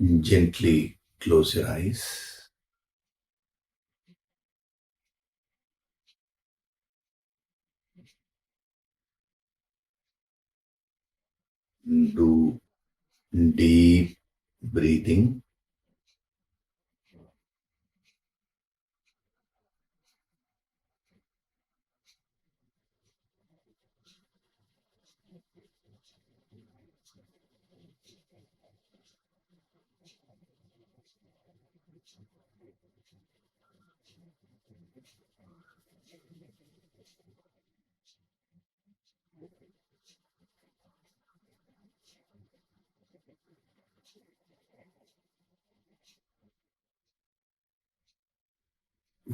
Gently close your eyes. Do deep breathing.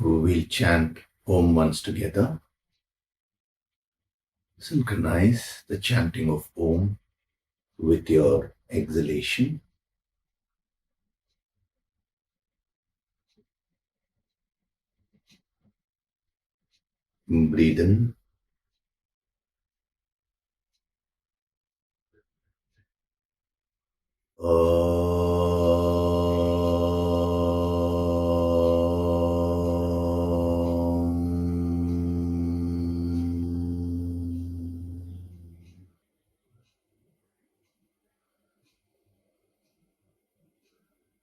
We'll chant Om once together. Synchronize the chanting of Om with your exhalation. Breathe in.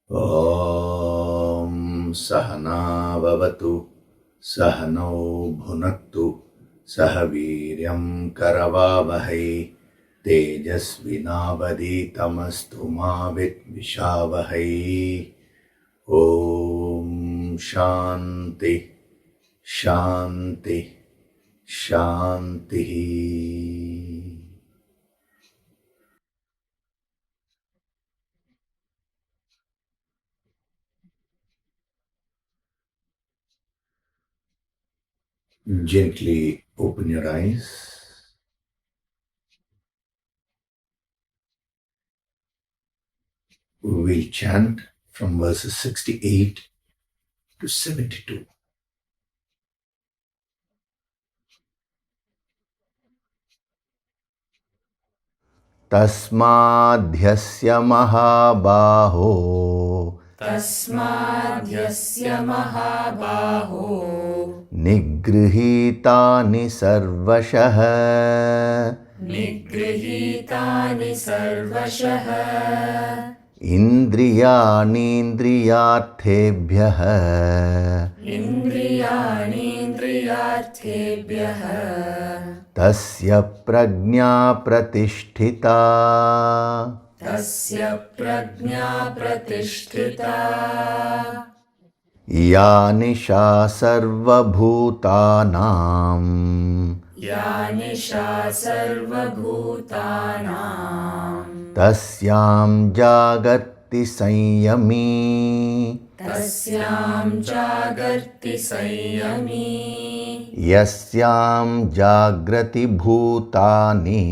Om Sahana Vavatu Sahano Bhunaktu Sahaviryam Karavavahai Tejasvinavaditamastu ma vidvishavahai. Om Shanti Shanti Shanti. Gently open your eyes. We'll chant from verses 68 to 72. Tasmadhyasya mahabaho Tasmadhyasya mahabaho Nigrihitani sarvashah Nigrihitani sarvashah Indriyanindriyarthebhyah Indriyanindriyarthebhyah Tasya prajna pratisthita Tasya prajna pratisthita Ya nisha sarvabhutanam Ya nisha sarvabhutanam Tasyam jagati sanyami Tasyam jagarti sanyami Yasyam jagrati bhutani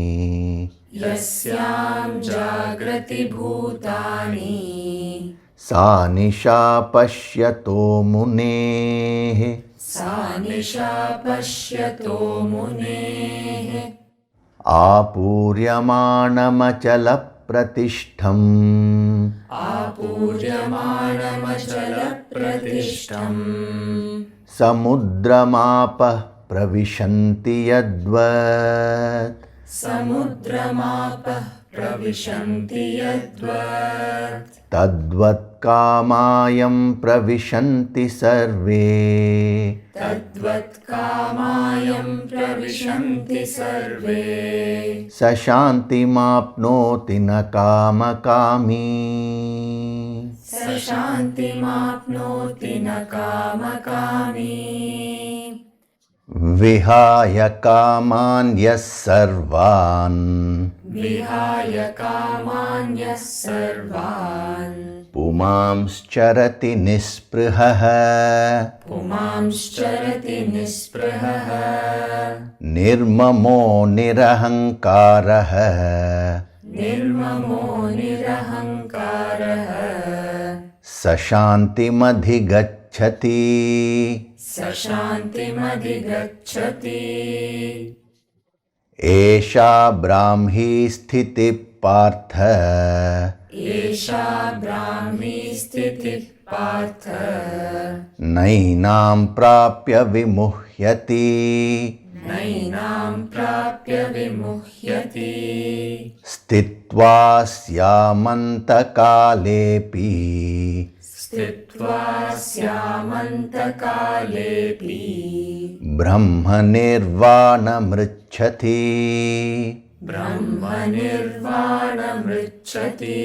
Yasyam jagrati bhutani Sa nisha pashyato muneः Sa nisha pashyato muneः Apuryamānamachala pratishtham Apuryamānamachala pratishtham Samudramāpah pravishanti yadvat Samudramāpah pravishanti yadvat Tadvat kāmayam pravishanti sarve Tadvat kāmayam pravishanti sarve Sashantimāpnoti na kāmakāmi Sashantimāpnoti na kāmakāmi Vihāya kāmānyas sarvān Vihāya kāmānyas sarvān Pumāmscharati nisprihah Pumāmscharati nisprihah Nirmamo nirahankarah Nirmamo nirahankarah Sashantimadhigacchati Sashantimadhigacchati Esha brahmi sthiti partha एषा ब्राह्मी स्थितिः पार्थ नैनां प्राप्य विमुह्यति नैनां प्राप्य विमुह्यति स्थित्वा स्यामन्तकालेऽपि स्थित्वा स्यामन्तकालेऽपि ब्रह्मनिर्वाणमृच्छति ब्रह्मनिर्वाणमृच्छति।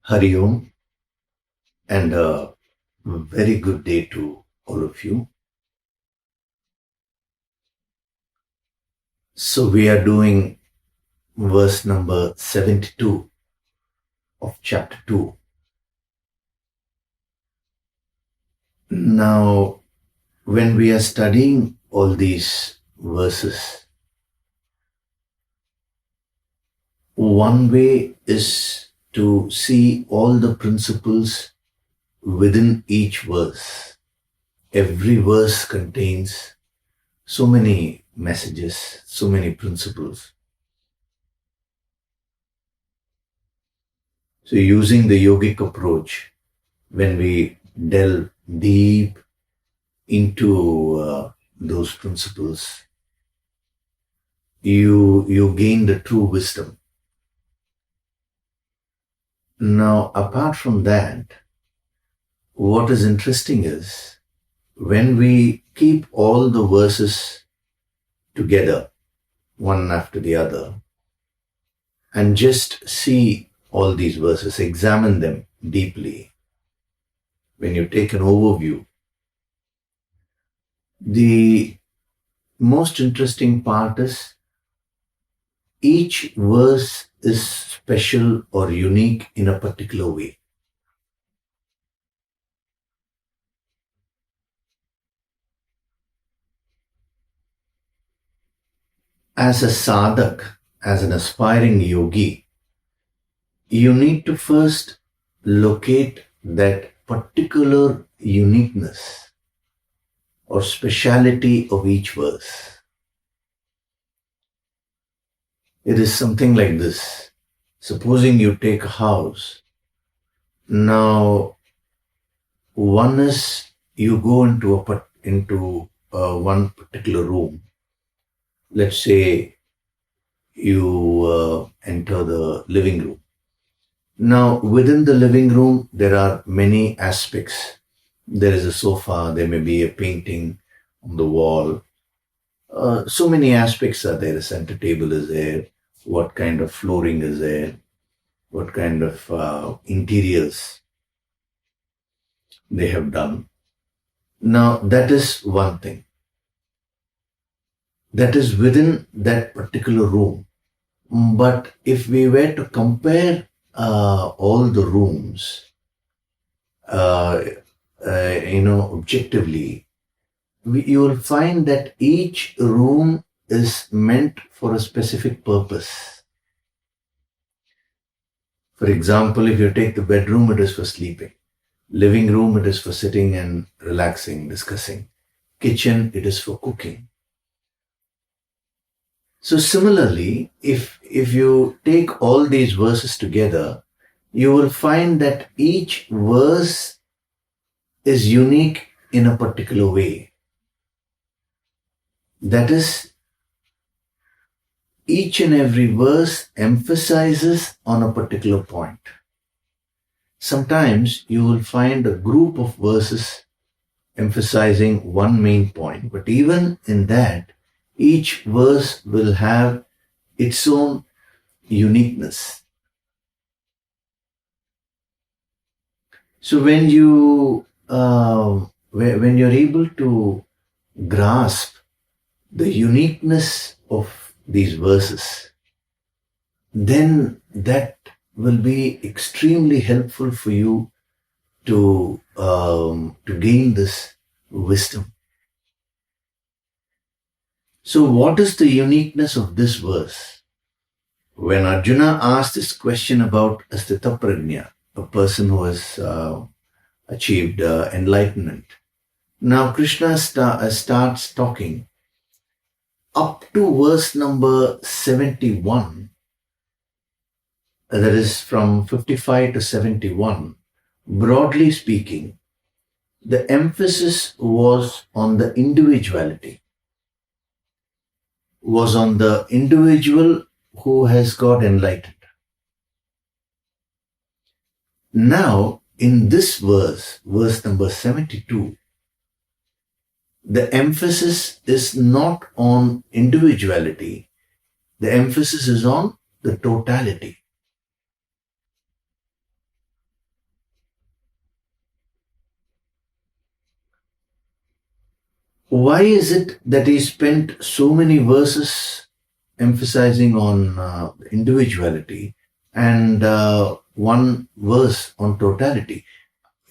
Hari Om, and a very good day to all of you. So we are doing verse number 72 of chapter 2. Now, when we are studying all these verses, one way is to see all the principles within each verse. Every verse contains so many messages, so many principles. So using the yogic approach, when we delve deep into those principles, you gain the true wisdom. Now, apart from that, what is interesting is when we keep all the verses together, one after the other, and just see all these verses, examine them deeply. When you take an overview, the most interesting part is each verse is special or unique in a particular way. As a sadhak, as an aspiring yogi, you need to first locate that particular uniqueness or speciality of each verse. It is something like this. Supposing you take a house. Now, one is you go into one particular room. Let's say you enter the living room. Now, within the living room, there are many aspects. There is a sofa, there may be a painting on the wall. So many aspects are there. A center table is there. What kind of flooring is there? What kind of interiors they have done. Now, that is one thing. That is within that particular room. But if we were to compare all the rooms, objectively, you will find that each room is meant for a specific purpose. For example, if you take the bedroom, it is for sleeping. Living room, it is for sitting and relaxing, discussing. Kitchen, it is for cooking. So similarly, if you take all these verses together, you will find that each verse is unique in a particular way. That is, each and every verse emphasizes on a particular point. Sometimes you will find a group of verses emphasizing one main point, but even in that, each verse will have its own uniqueness. So when you're able to grasp the uniqueness of these verses, then that will be extremely helpful for you to gain this wisdom. So what is the uniqueness of this verse? When Arjuna asked this question about Astita Prajna, a person who has achieved enlightenment. Now Krishna starts talking up to verse number 71, that is from 55 to 71. Broadly speaking, the emphasis was on the individuality, was on the individual who has got enlightened. Now, in this verse number 72, the emphasis is not on individuality, the emphasis is on the totality. Why is it that he spent so many verses emphasizing on individuality and one verse on totality?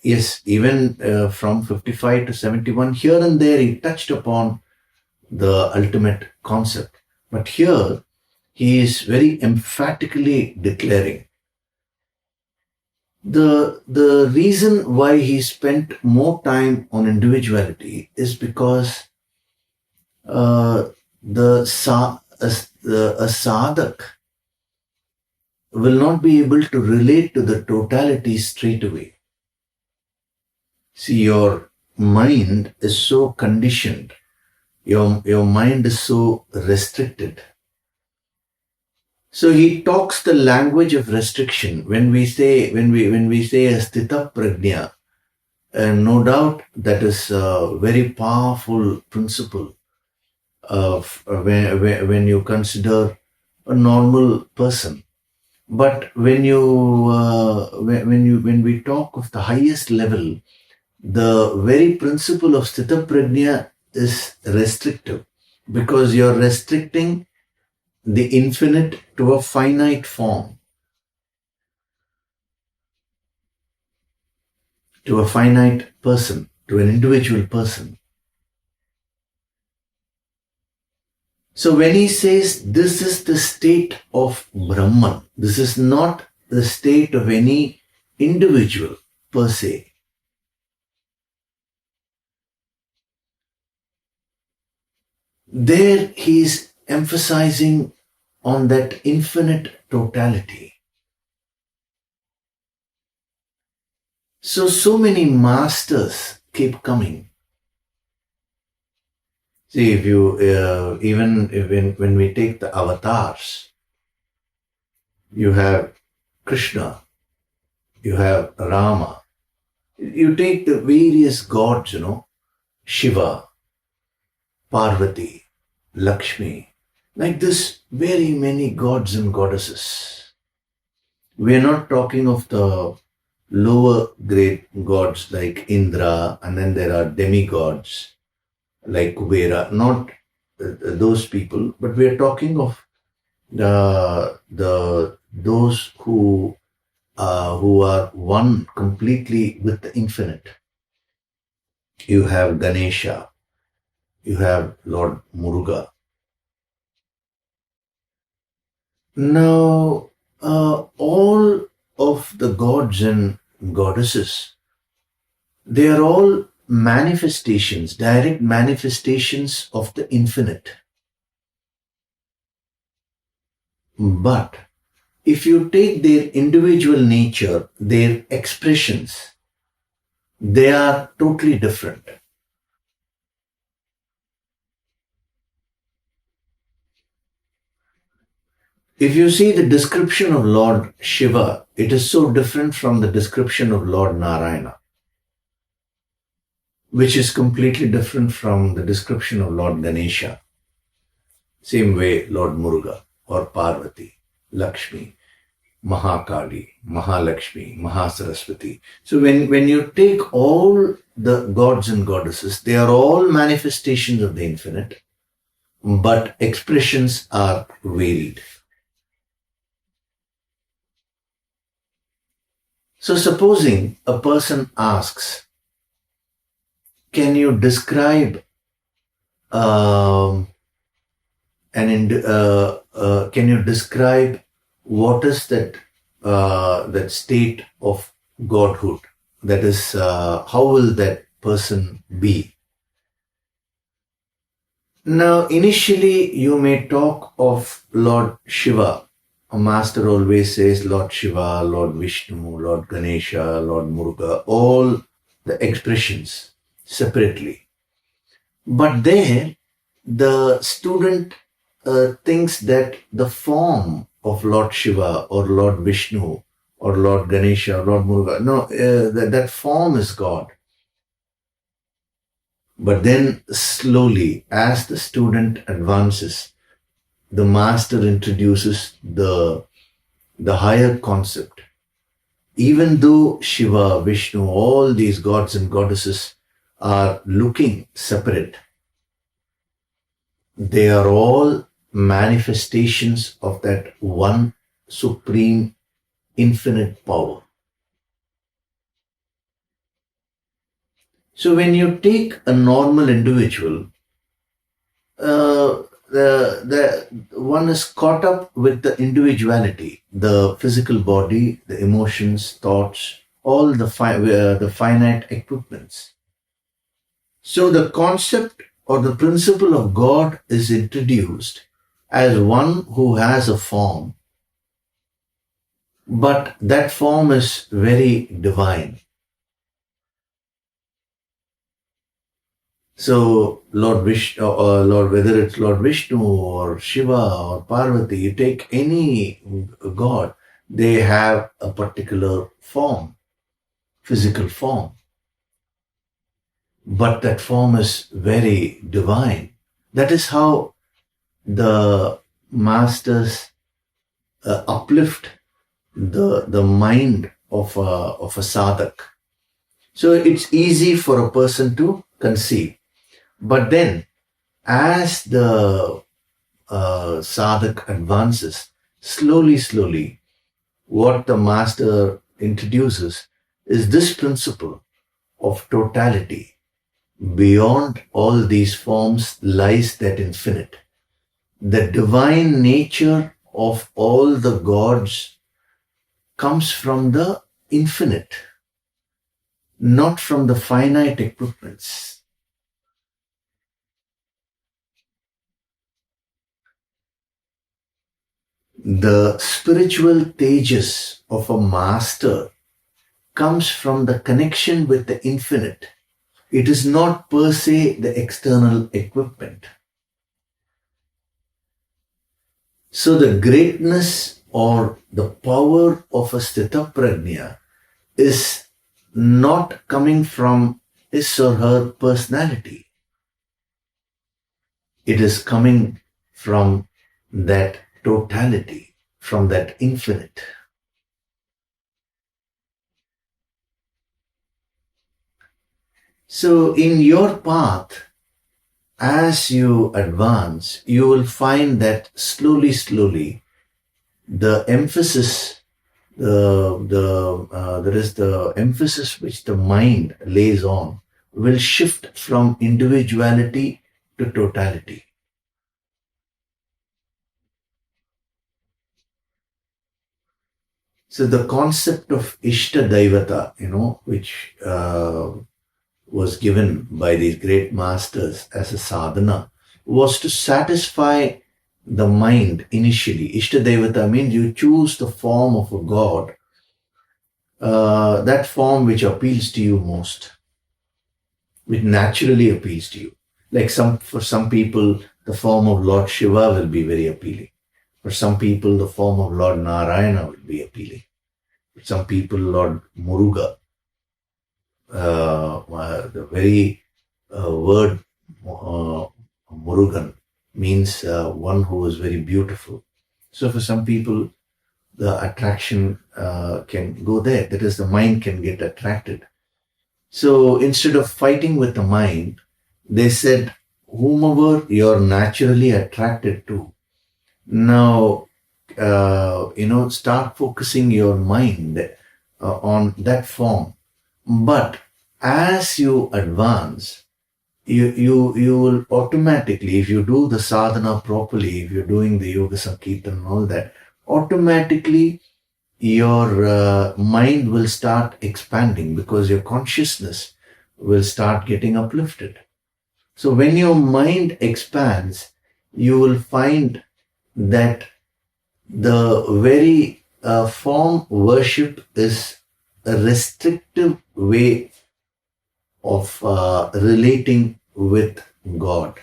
Yes, even from 55 to 71, here and there he touched upon the ultimate concept. But here he is very emphatically declaring. The reason why he spent more time on individuality is because a sadhak will not be able to relate to the totality straight away. See, your mind is so conditioned, your mind is so restricted. So he talks the language of restriction. When we say a sthita prajna, no doubt that is a very powerful principle of when you consider a normal person. But when we talk of the highest level, the very principle of sthita prajna is restrictive, because you're restricting the infinite to a finite form, to a finite person, to an individual person. So when he says this is the state of Brahman, this is not the state of any individual per se. There he is emphasizing on that infinite totality. So many masters keep coming. See, if you when we take the avatars, you have Krishna, you have Rama. You take the various gods, Shiva, Parvati, Lakshmi, like this, very many gods and goddesses. We are not talking of the lower grade gods like Indra, and then there are demigods like Kubera, not those people, but we are talking of those who are one completely with the infinite. You have Ganesha, you have Lord Muruga. Now, all of the gods and goddesses, they are all manifestations, direct manifestations of the infinite. But if you take their individual nature, their expressions, they are totally different. If you see the description of Lord Shiva, it is so different from the description of Lord Narayana, which is completely different from the description of Lord Ganesha. Same way Lord Muruga or Parvati, Lakshmi, Mahakali, Mahalakshmi, Mahasaraswati. So when you take all the gods and goddesses, they are all manifestations of the infinite, but expressions are varied. So supposing a person asks, can you describe can you describe what is that state of godhood, That is, how will that person be? Now, initially, you may talk of Lord Shiva. A master always says Lord Shiva, Lord Vishnu, Lord Ganesha, Lord Muruga, all the expressions separately. But there, the student thinks that the form of Lord Shiva or Lord Vishnu or Lord Ganesha or Lord Muruga, no, that form is God. But then slowly, as the student advances, the master introduces the higher concept. Even though Shiva, Vishnu, all these gods and goddesses are looking separate, they are all manifestations of that one supreme infinite power. So when you take a normal individual, the one is caught up with the individuality, the physical body, the emotions, thoughts, all the finite equipments. So the concept or the principle of God is introduced as one who has a form, but that form is very divine. So Lord Vishnu, whether it's Lord Vishnu or Shiva or Parvati, you take any god, they have a particular form, physical form. But that form is very divine. That is how the masters uplift the mind of a sadhak. So it's easy for a person to conceive. But then, as the sadhak advances, slowly, what the master introduces is this principle of totality. Beyond all these forms lies that infinite. The divine nature of all the gods comes from the infinite, not from the finite equipments. The spiritual tejas of a master comes from the connection with the infinite. It is not per se the external equipment. So the greatness or the power of a Sthita Prajna is not coming from his or her personality. It is coming from that totality, from that infinite. So in your path, as you advance, you will find that slowly, the emphasis, there is the emphasis which the mind lays on will shift from individuality to totality. So the concept of Ishta Daivata, which was given by these great masters as a sadhana, was to satisfy the mind initially. Ishta Devata means you choose the form of a god, that form which appeals to you most, which naturally appeals to you. Like for some people, the form of Lord Shiva will be very appealing. For some people, the form of Lord Narayana will be appealing. For some people, Lord Muruga. The very word Murugan means one who is very beautiful. So for some people, the attraction can go there. That is, the mind can get attracted. So instead of fighting with the mind, they said, whomever you're naturally attracted to, now, start focusing your mind on that form. But as you advance, you will automatically, if you do the sadhana properly, if you're doing the yoga sankirtan and all that, automatically your mind will start expanding because your consciousness will start getting uplifted. So when your mind expands, you will find that the very form worship is a restrictive way of relating with God.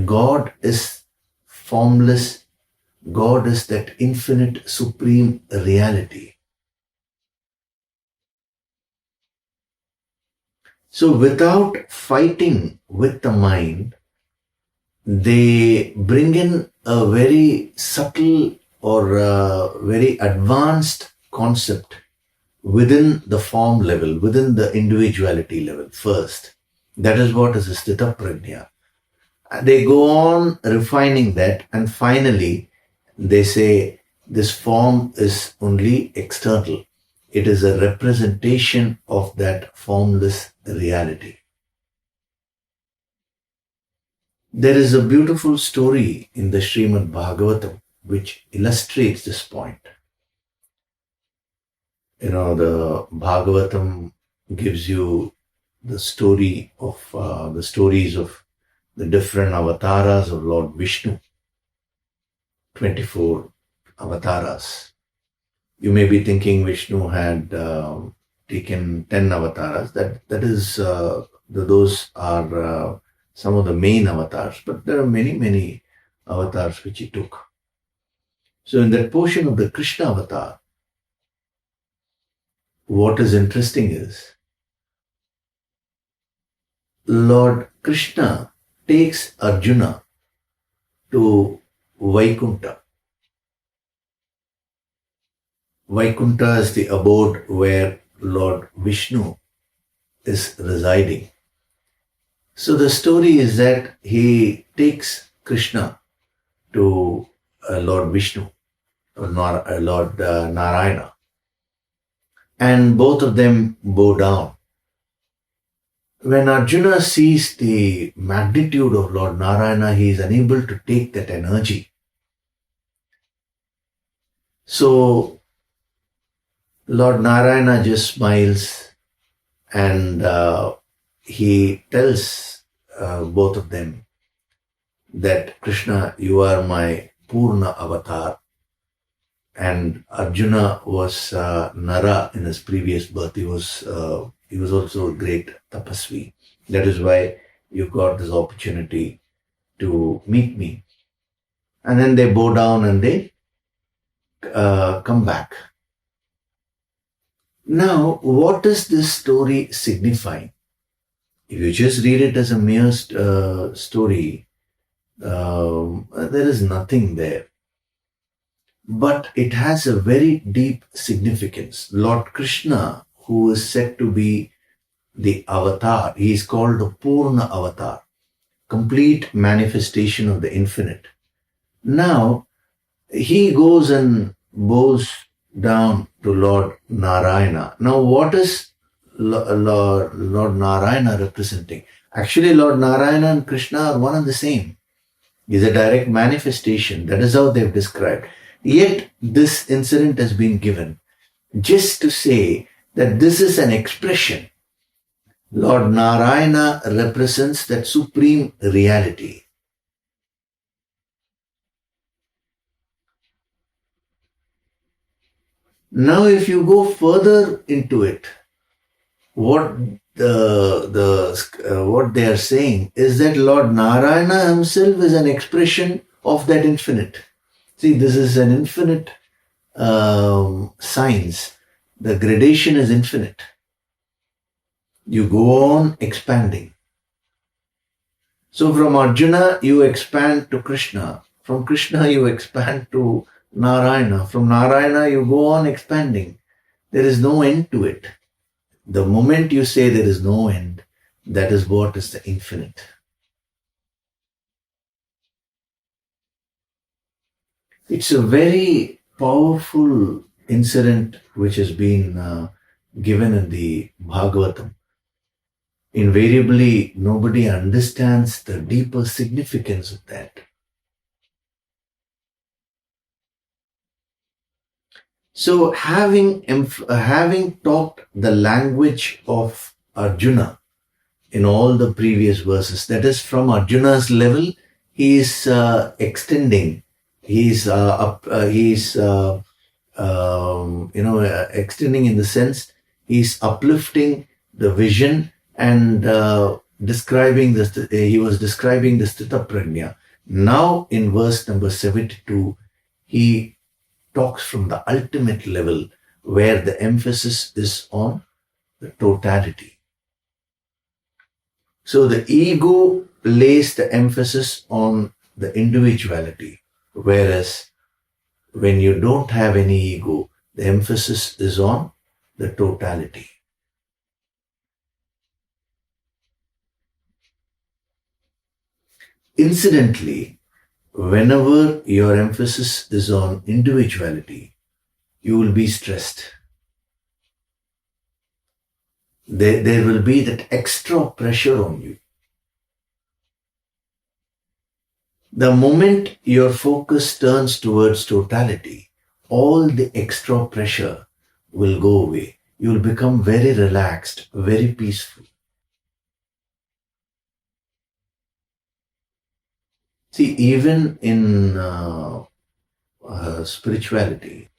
God is formless. God is that infinite supreme reality. So without fighting with the mind, they bring in a very subtle or very advanced concept within the form level, within the individuality level first. That is what is a sthita prajna. They go on refining that, and finally they say this form is only external. It is a representation of that formless reality. There is a beautiful story in the Srimad Bhagavatam which illustrates this point. You know, the Bhagavatam gives you the stories of the different avatars of Lord Vishnu, 24 avatars. You may be thinking Vishnu had taken 10 avatars. Those are some of the main avatars, but there are many avatars which he took. So in that portion of the Krishna avatar, what is interesting is Lord Krishna takes Arjuna to Vaikuta. Vaikuta is the abode where Lord Vishnu is residing. So the story is that he takes Krishna to Lord Vishnu, or Lord Narayana, and both of them bow down. When Arjuna sees the magnitude of Lord Narayana, he is unable to take that energy. So Lord Narayana just smiles and he tells both of them that Krishna, you are my Purna avatar. And Arjuna was Nara in his previous birth. He was also a great tapasvi. That is why you got this opportunity to meet me. And then they bow down and they come back. Now, what does this story signify? If you just read it as a mere story, there is nothing there. But it has a very deep significance. Lord Krishna, who is said to be the avatar, he is called the Purna avatar, complete manifestation of the infinite. Now, he goes and bows down to Lord Narayana. Now, what is Lord Narayana representing? Actually, Lord Narayana and Krishna are one and the same. He's a direct manifestation. That is how they've described. Yet, this incident has been given just to say that this is an expression. Lord Narayana represents that supreme reality. Now, if you go further into it, what what they are saying is that Lord Narayana himself is an expression of that infinite. See, this is an infinite science. The gradation is infinite. You go on expanding. So from Arjuna, you expand to Krishna. From Krishna, you expand to Narayana. From Narayana, you go on expanding. There is no end to it. The moment you say there is no end, that is what is the infinite. It's a very powerful incident which has been given in the Bhagavatam. Invariably, nobody understands the deeper significance of that. So having talked the language of Arjuna in all the previous verses, that is from Arjuna's level, he is extending. Extending in the sense he's uplifting the vision and he was describing the Sthita Prajna. Now in verse number 72, he talks from the ultimate level where the emphasis is on the totality. So the ego lays the emphasis on the individuality, whereas when you don't have any ego, the emphasis is on the totality. Incidentally, whenever your emphasis is on individuality, you will be stressed. There will be that extra pressure on you. The moment your focus turns towards totality, all the extra pressure will go away. You will become very relaxed, very peaceful. See, even in spirituality,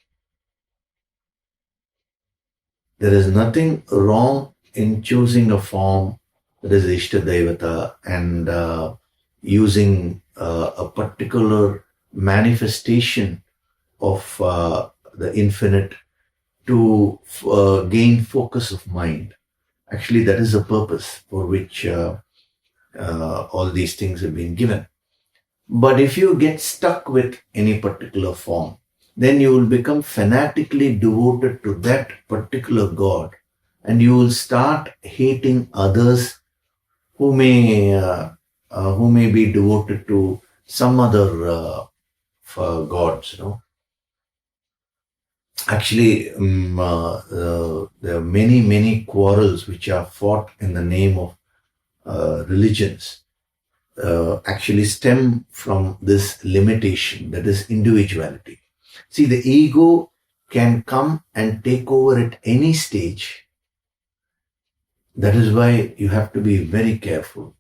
there is nothing wrong in choosing a form that is Ishta Devata and using a particular manifestation of the infinite to gain focus of mind. Actually, that is the purpose for which all these things have been given. But if you get stuck with any particular form, then you will become fanatically devoted to that particular God, and you will start hating others who may be devoted to some other gods. Actually, there are many quarrels which are fought in the name of religions. Actually stem from this limitation, that is individuality. See, the ego can come and take over at any stage. That is why you have to be very careful.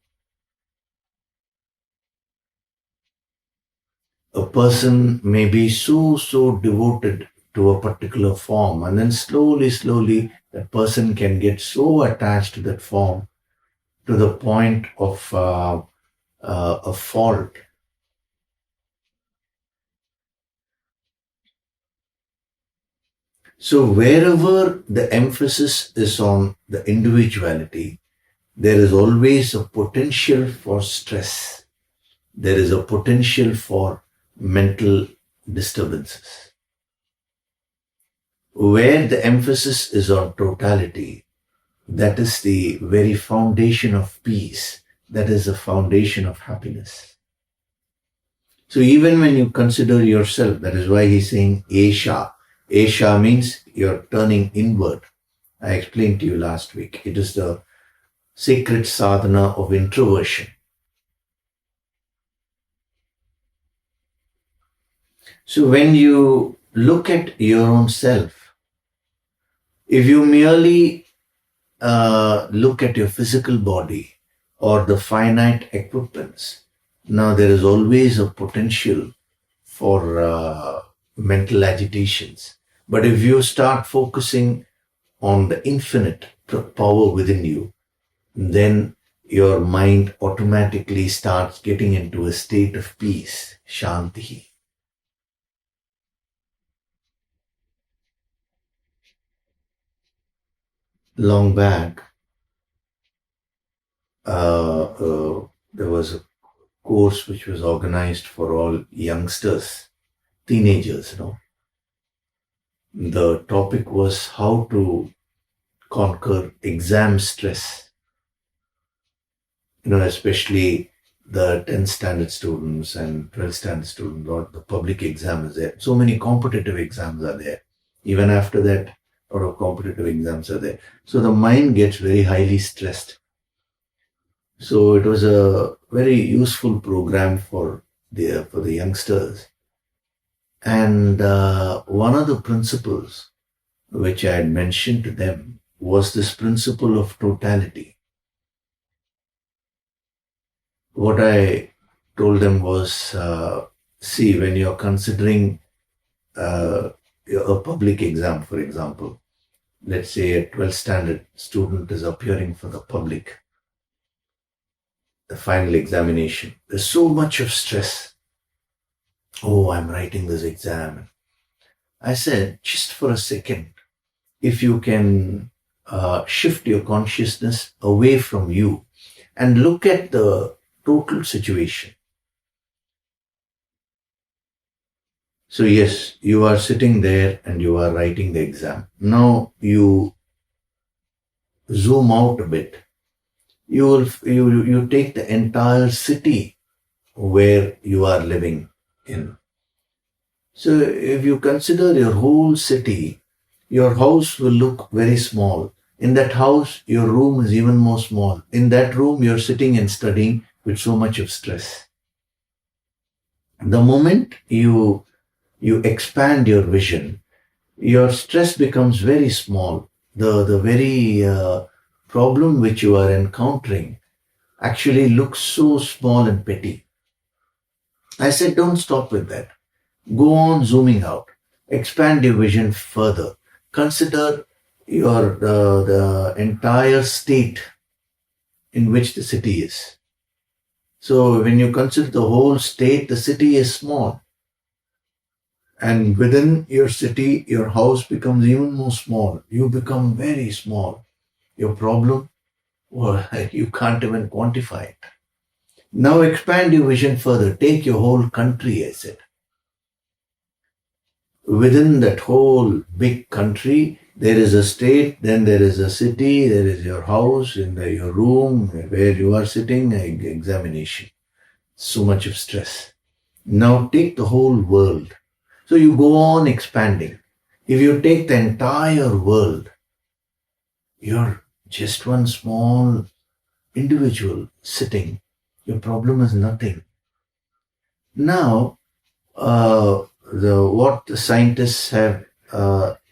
A person may be so devoted to a particular form, and then slowly that person can get so attached to that form to the point of a fault. So wherever the emphasis is on the individuality, there is always a potential for stress. There is a potential for mental disturbances. Where the emphasis is on totality, that is the very foundation of peace. That is the foundation of happiness. So even when you consider yourself, that is why he's saying Esha. Esha means you're turning inward. I explained to you last week. It is the sacred sadhana of introversion. So when you look at your own self, if you merely look at your physical body or the finite equipments, now there is always a potential for mental agitations. But if you start focusing on the infinite power within you, then your mind automatically starts getting into a state of peace, shanti. Long back, there was a course which was organized for all youngsters, teenagers, The topic was how to conquer exam stress. Especially the 10th standard students and 12th standard students, or the public exam is there. So many competitive exams are there. Even after that, a lot of competitive exams are there. So the mind gets very highly stressed. So it was a very useful program for the youngsters. And one of the principles which I had mentioned to them was this principle of totality. What I told them was, see, when you're considering a public exam, for example, let's say a 12th standard student is appearing for the public, the final examination. There's so much of stress. Oh, I'm writing this exam. I said, just for a second, if you can shift your consciousness away from you and look at the total situation. So yes, you are sitting there and you are writing the exam. Now you zoom out a bit. You take the entire city where you are living in. So if you consider your whole city, your house will look very small. In that house, your room is even more small. In that room, you're sitting and studying with so much of stress. The moment you expand your vision, your stress becomes very small. The very problem which you are encountering actually looks so small and petty. I said, don't stop with that. Go on zooming out. Expand your vision further. Consider your the entire state in which the city is. So when you consider the whole state, the city is small. And within your city, your house becomes even more small. You become very small. Your problem, well, you can't even quantify it. Now expand your vision further. Take your whole country, I said. Within that whole big country, there is a state, then there is a city, there is your house, your room, where you are sitting, examination. So much of stress. Now take the whole world. So you go on expanding. If you take the entire world, you're just one small individual sitting. Your problem is nothing. Now, what the scientists have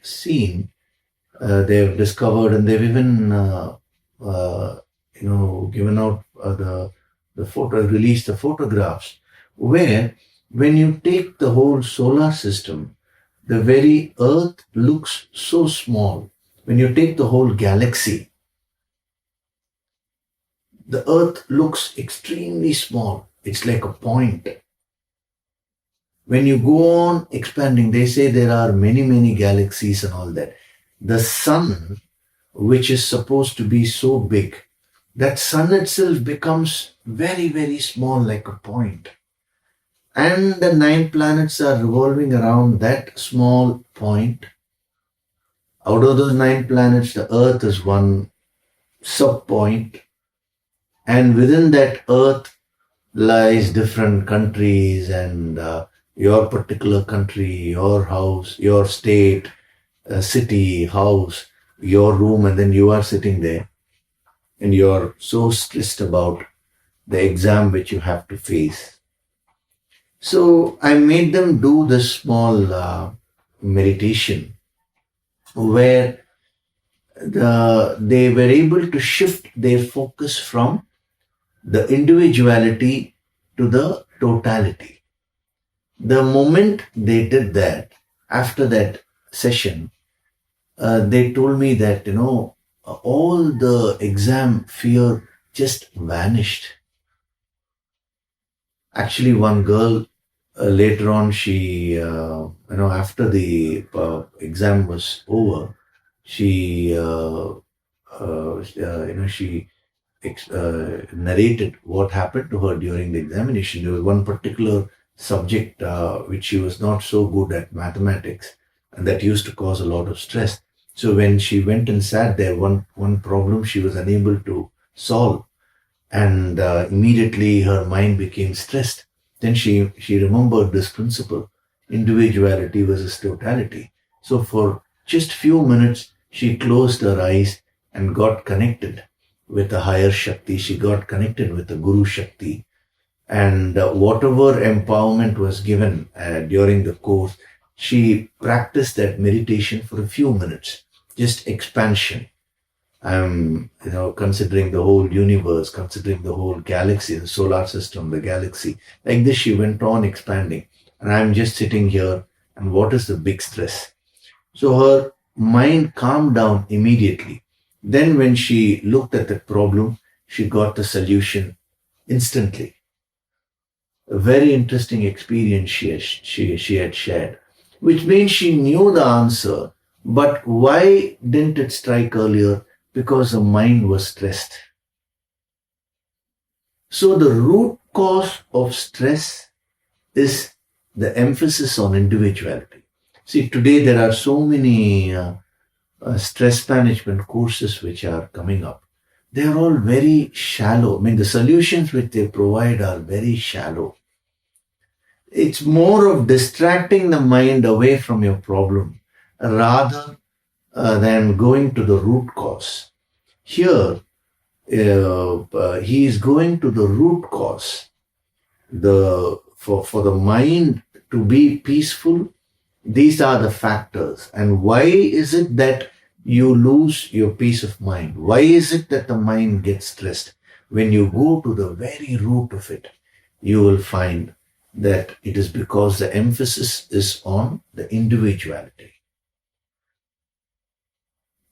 seen, they've discovered, and they've even given out released the photographs, where when you take the whole solar system, the very Earth looks so small. When you take the whole galaxy, the Earth looks extremely small. It's like a point. When you go on expanding, they say there are many, many galaxies and all that. The sun, which is supposed to be so big, that sun itself becomes very, very small, like a point. And the 9 planets are revolving around that small point. Out of those 9 planets, the Earth is one sub-point. And within that Earth lies different countries and your particular country, your house, your state, city, house, your room, and then you are sitting there and you're so stressed about the exam which you have to face. So I made them do this small meditation where they were able to shift their focus from the individuality to the totality. The moment they did that, after that session, they told me that, all the exam fear just vanished. Actually, one girl later on, she, after the exam was over, she, she narrated what happened to her during the examination. There was one particular subject which she was not so good at, mathematics, and that used to cause a lot of stress. So when she went and sat there, one problem she was unable to solve, and immediately her mind became stressed. Then she remembered this principle, individuality versus totality. So for just few minutes, she closed her eyes and got connected with a higher Shakti. She got connected with the Guru Shakti. And whatever empowerment was given during the course, she practiced that meditation for a few minutes, just expansion. I'm, considering the whole universe, considering the whole galaxy, the solar system, the galaxy. Like this, she went on expanding. And I'm just sitting here. And what is the big stress? So her mind calmed down immediately. Then when she looked at the problem, she got the solution instantly. A very interesting experience she had shared, which means she knew the answer, but why didn't it strike earlier? Because the mind was stressed. So the root cause of stress is the emphasis on individuality. See, today there are so many stress management courses which are coming up. They are all very shallow. I mean, the solutions which they provide are very shallow. It's more of distracting the mind away from your problem rather than going to the root cause. Here, he is going to the root cause. For the mind to be peaceful, these are the factors. And why is it that you lose your peace of mind? Why is it that the mind gets stressed? When you go to the very root of it, you will find that it is because the emphasis is on the individuality.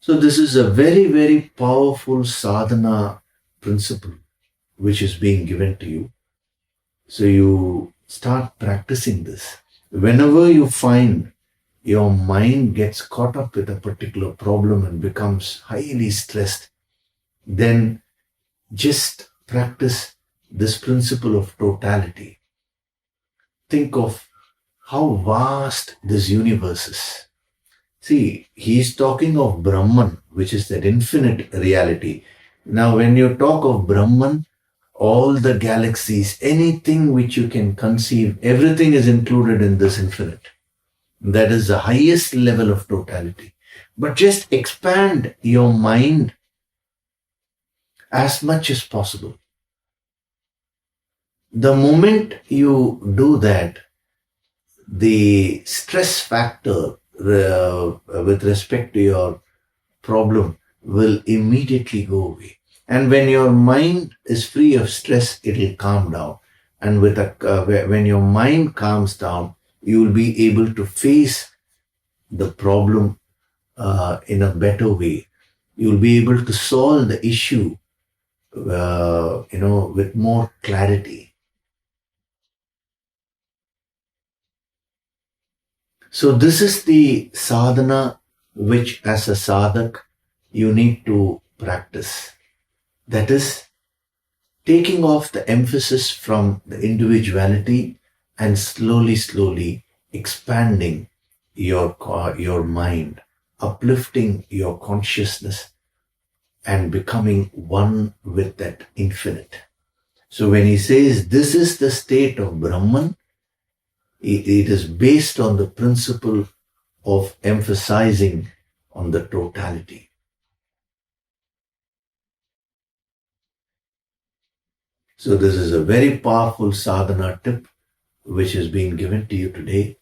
So this is a very, very powerful sadhana principle which is being given to you. So you start practicing this. Whenever you find your mind gets caught up with a particular problem and becomes highly stressed, then just practice this principle of totality. Think of how vast this universe is. See, he is talking of Brahman, which is that infinite reality. Now, when you talk of Brahman, all the galaxies, anything which you can conceive, everything is included in this infinite. That is the highest level of totality. But just expand your mind as much as possible. The moment you do that, the stress factor with respect to your problem will immediately go away. And when your mind is free of stress, it will calm down. And when your mind calms down, you will be able to face the problem in a better way. You will be able to solve the issue, with more clarity. So this is the sadhana which as a sadhak you need to practice. That is taking off the emphasis from the individuality and slowly expanding your mind, uplifting your consciousness and becoming one with that infinite. So when he says this is the state of Brahman, it is based on the principle of emphasizing on the totality. So this is a very powerful sadhana tip which is being given to you today.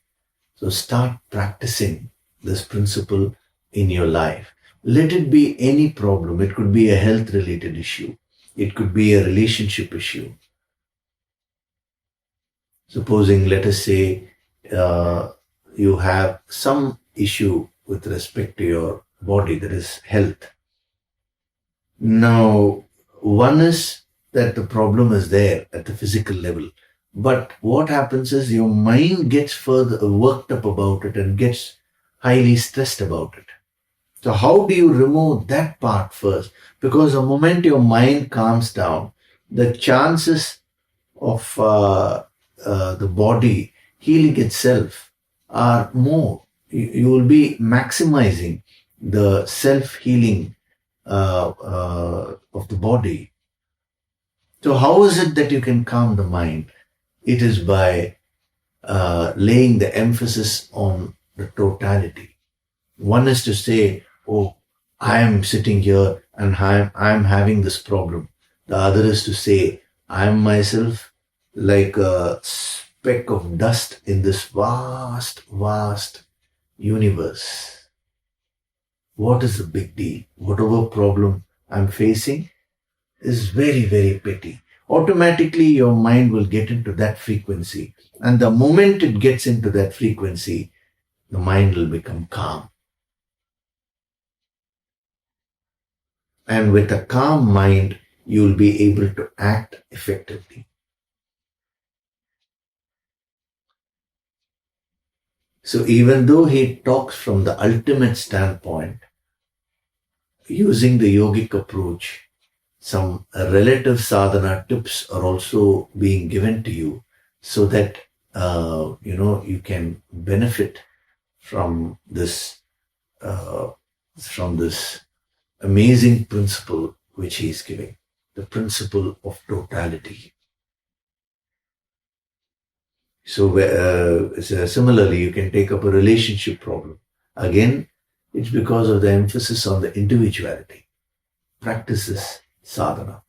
So start practicing this principle in your life. Let it be any problem. It could be a health related issue. It could be a relationship issue. Supposing, let us say, you have some issue with respect to your body, that is health. Now, one is that the problem is there at the physical level. But what happens is your mind gets further worked up about it and gets highly stressed about it. So how do you remove that part first? Because the moment your mind calms down, the chances of the body healing itself are more. You will be maximizing the self-healing of the body. So how is it that you can calm the mind? It is by laying the emphasis on the totality. One is to say, oh, I am sitting here and I am having this problem. The other is to say, I am myself like a speck of dust in this vast, vast universe. What is the big deal? Whatever problem I'm facing is very, very petty. Automatically, your mind will get into that frequency. And the moment it gets into that frequency, the mind will become calm. And with a calm mind, you will be able to act effectively. So even though he talks from the ultimate standpoint, using the yogic approach, some relative sadhana tips are also being given to you so that you can benefit from this amazing principle which he is giving, the principle of totality. So similarly, you can take up a relationship problem. Again, it's because of the emphasis on the individuality. Practice this sadhana.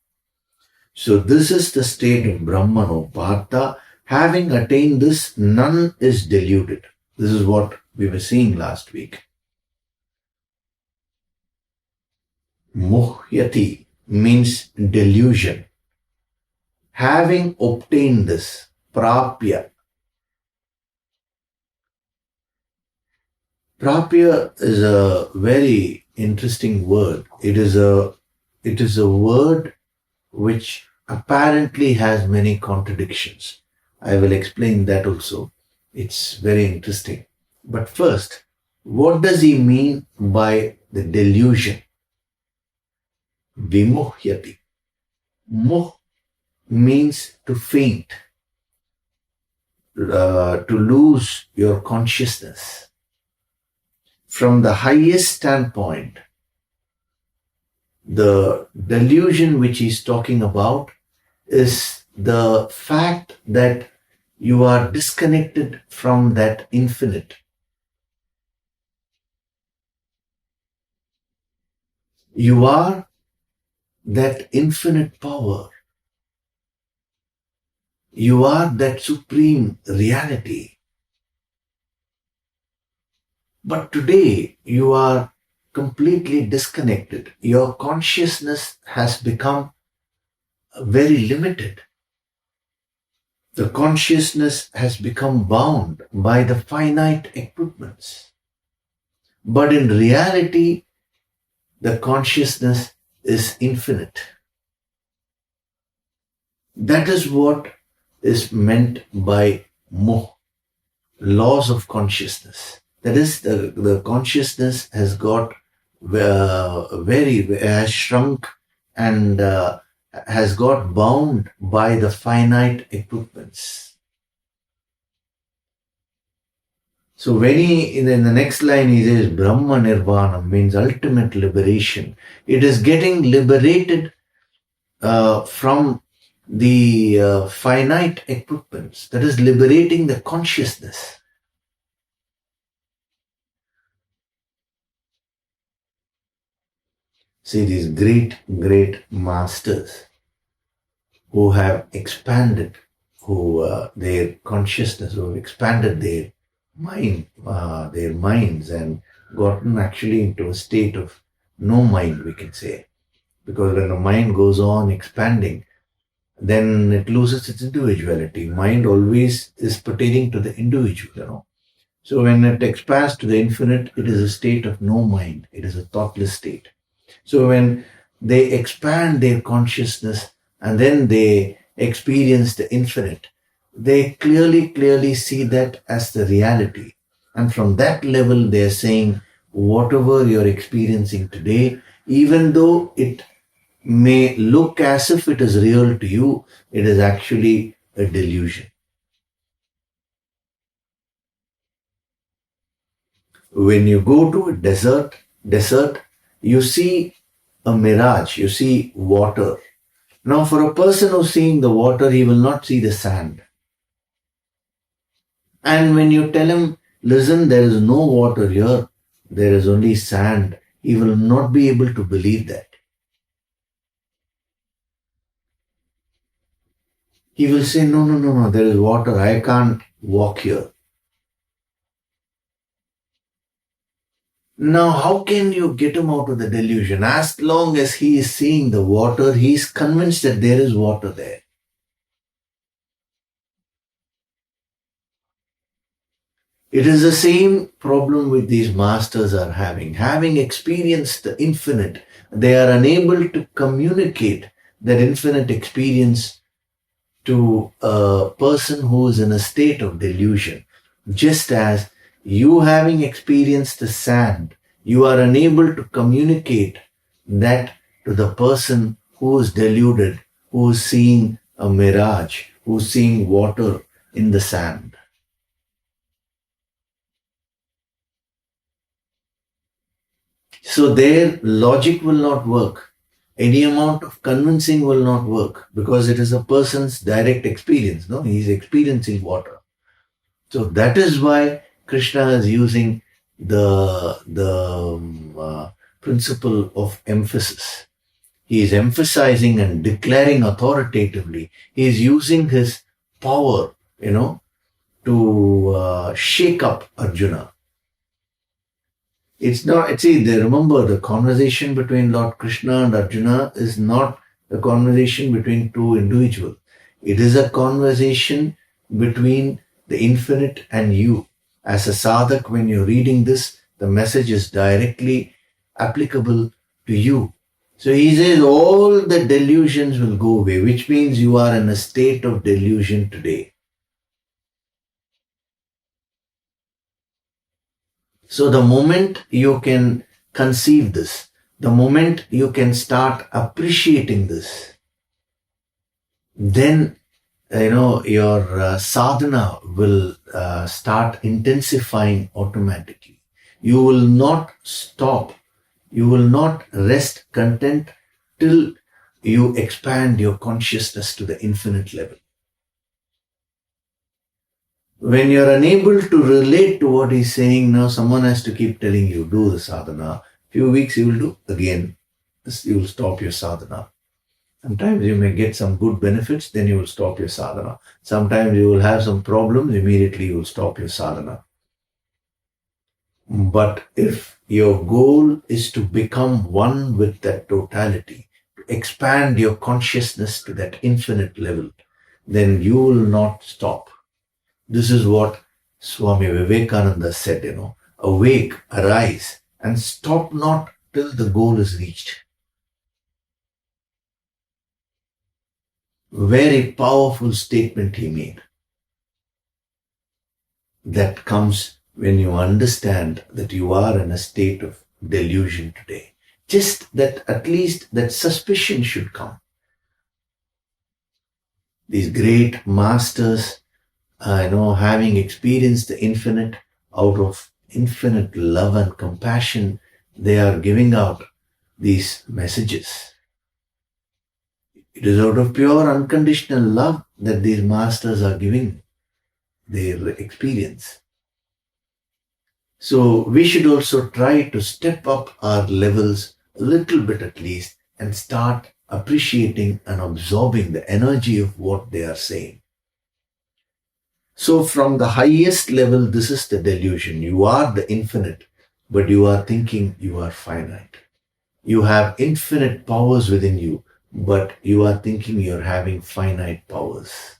So this is the state of Brahmano Partha. Having attained this, none is deluded. This is what we were seeing last week. Muhyati means delusion. Having obtained this, prapya. Prapya is a very interesting word. It is a word which apparently has many contradictions. I will explain that also. It's very interesting. But first, what does he mean by the delusion? Vimuhyati. Muh means to faint, to lose your consciousness. From the highest standpoint, the delusion which he's talking about is the fact that you are disconnected from that infinite. You are that infinite power. You are that supreme reality. But today you are completely disconnected. Your consciousness has become very limited. The consciousness has become bound by the finite equipments. But in reality, the consciousness is infinite. That is what is meant by moh, laws of consciousness. That is, the consciousness has got has shrunk and has got bound by the finite equipments. So when in the next line he says Brahma Nirvana means ultimate liberation. It is getting liberated from the finite equipments. That is liberating the consciousness. See, these great, great masters who have expanded, their consciousness, who have expanded their minds and gotten actually into a state of no mind, we can say. Because when the mind goes on expanding, then it loses its individuality. Mind always is pertaining to the individual, So when it expands to the infinite, it is a state of no mind. It is a thoughtless state. So when they expand their consciousness and then they experience the infinite, they clearly see that as the reality. And from that level, they're saying, whatever you're experiencing today, even though it may look as if it is real to you, it is actually a delusion. When you go to a desert, you see a mirage, you see water. Now, for a person who's seeing the water, he will not see the sand. And when you tell him, listen, there is no water here, there is only sand, he will not be able to believe that. he will say, no, no, no, no, there is water, I can't walk here. Now, how can you get him out of the delusion? As long as he is seeing the water, he is convinced that there is water there. It is the same problem with these masters are having. Having experienced the infinite, they are unable to communicate that infinite experience to a person who is in a state of delusion. Just as you having experienced the sand, you are unable to communicate that to the person who is deluded, who is seeing a mirage, who is seeing water in the sand. So their logic will not work. Any amount of convincing will not work because it is a person's direct experience. No, he is experiencing water. So that is why Krishna is using the principle of emphasis. He is emphasizing and declaring authoritatively. He is using his power, to shake up Arjuna. It's not, remember the conversation between Lord Krishna and Arjuna is not a conversation between two individuals. It is a conversation between the infinite and you. As a sadhak, when you're reading this, the message is directly applicable to you. So he says all the delusions will go away, which means you are in a state of delusion today. So the moment you can conceive this, the moment you can start appreciating this, then your sadhana will start intensifying automatically. You will not stop. You will not rest content till you expand your consciousness to the infinite level. When you're unable to relate to what he's saying, now someone has to keep telling you, do the sadhana. Few weeks you will do again. You will stop your sadhana. Sometimes you may get some good benefits, then you will stop your sadhana. Sometimes you will have some problems, immediately you will stop your sadhana. But if your goal is to become one with that totality, to expand your consciousness to that infinite level, then you will not stop. This is what Swami Vivekananda said, awake, arise, and stop not till the goal is reached. Very powerful statement he made. That comes when you understand that you are in a state of delusion today. Just that at least that suspicion should come. These great masters, having experienced the infinite, out of infinite love and compassion, they are giving out these messages. It is out of pure unconditional love that these masters are giving their experience. So we should also try to step up our levels a little bit at least and start appreciating and absorbing the energy of what they are saying. So from the highest level, this is the delusion. You are the infinite, but you are thinking you are finite. You have infinite powers within you, but you are thinking you're having finite powers.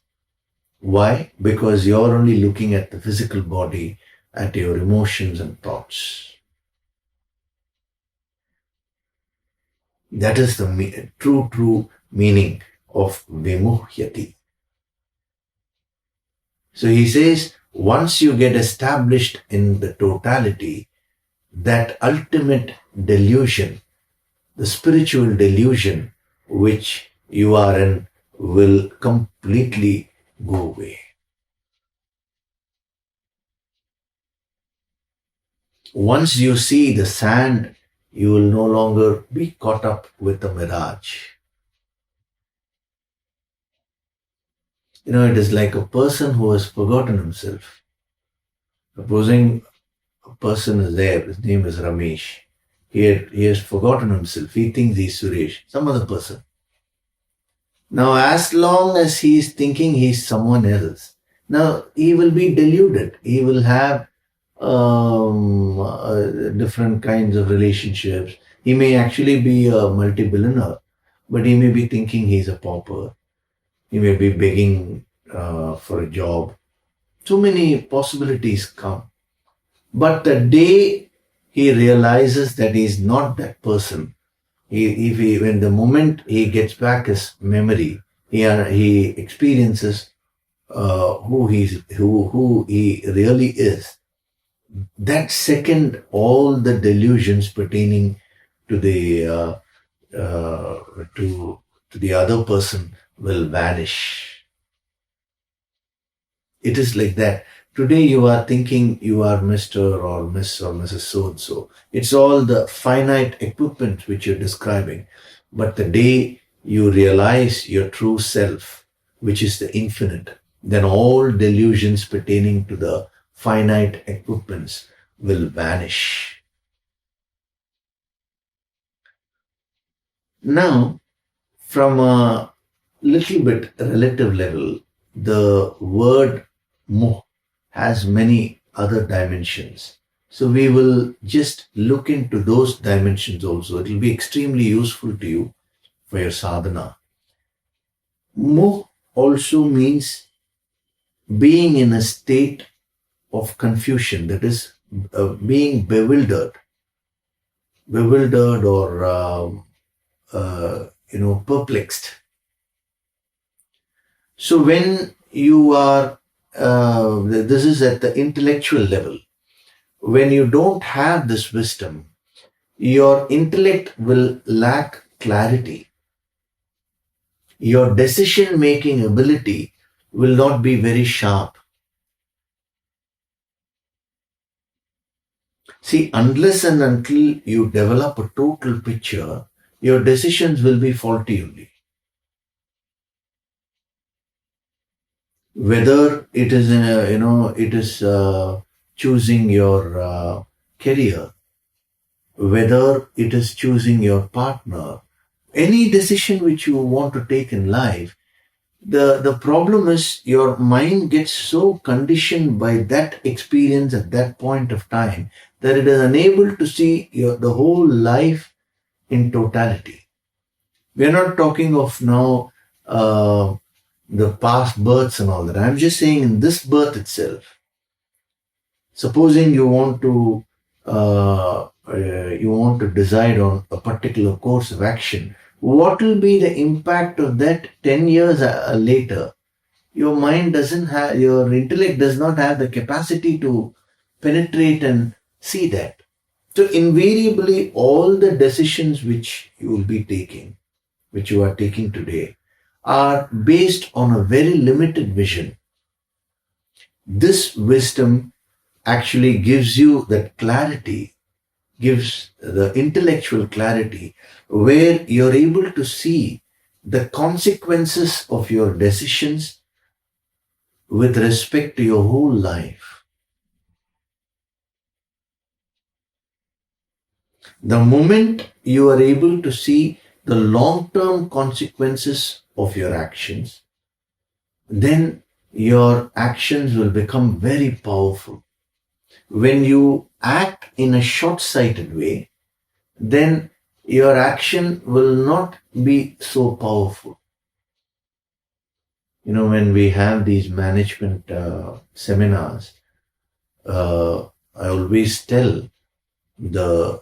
Why? Because you're only looking at the physical body, at your emotions and thoughts. That is the true meaning of vimuhyati. So he says, once you get established in the totality, that ultimate delusion, the spiritual delusion which you are in, will completely go away. Once you see the sand, you will no longer be caught up with the mirage. It is like a person who has forgotten himself. Supposing a person is there, his name is Ramesh. He has forgotten himself. He thinks he's Suresh, some other person. Now, as long as he is thinking he's someone else, now he will be deluded. He will have different kinds of relationships. He may actually be a multi-billionaire, but he may be thinking he's a pauper. He may be begging for a job. So many possibilities come. But the day he realizes that he's not that person, when the moment he gets back his memory, he experiences who he really is. That second, all the delusions pertaining to the to the other person will vanish. It is like that. Today you are thinking you are Mr. or Miss or Mrs. So-and-so. It's all the finite equipment which you're describing. But the day you realize your true self, which is the infinite, then all delusions pertaining to the finite equipments will vanish. Now, from a little bit relative level, the word moh has many other dimensions. So we will just look into those dimensions also. It will be extremely useful to you for your sadhana. Moh also means being in a state of confusion, that is, being bewildered or perplexed. So when you are, this is at the intellectual level. When you don't have this wisdom, your intellect will lack clarity. Your decision-making ability will not be very sharp. See, unless and until you develop a total picture, your decisions will be faulty only. Whether it is choosing your career, whether it is choosing your partner, any decision which you want to take in life, the problem is your mind gets so conditioned by that experience at that point of time that it is unable to see the whole life in totality. We are not talking of now the past births and all that. I'm just saying in this birth itself. Supposing you want to decide on a particular course of action, what will be the impact of that 10 years later? Your mind doesn't have, your intellect does not have the capacity to penetrate and see that. So invariably, all the decisions which you will be taking, which you are taking today, are based on a very limited vision. This wisdom actually gives you that clarity, gives the intellectual clarity, where you're able to see the consequences of your decisions with respect to your whole life. The moment you are able to see the long-term consequences of your actions, then your actions will become very powerful. When you act in a short-sighted way, then your action will not be so powerful. When we have these management seminars, I always tell the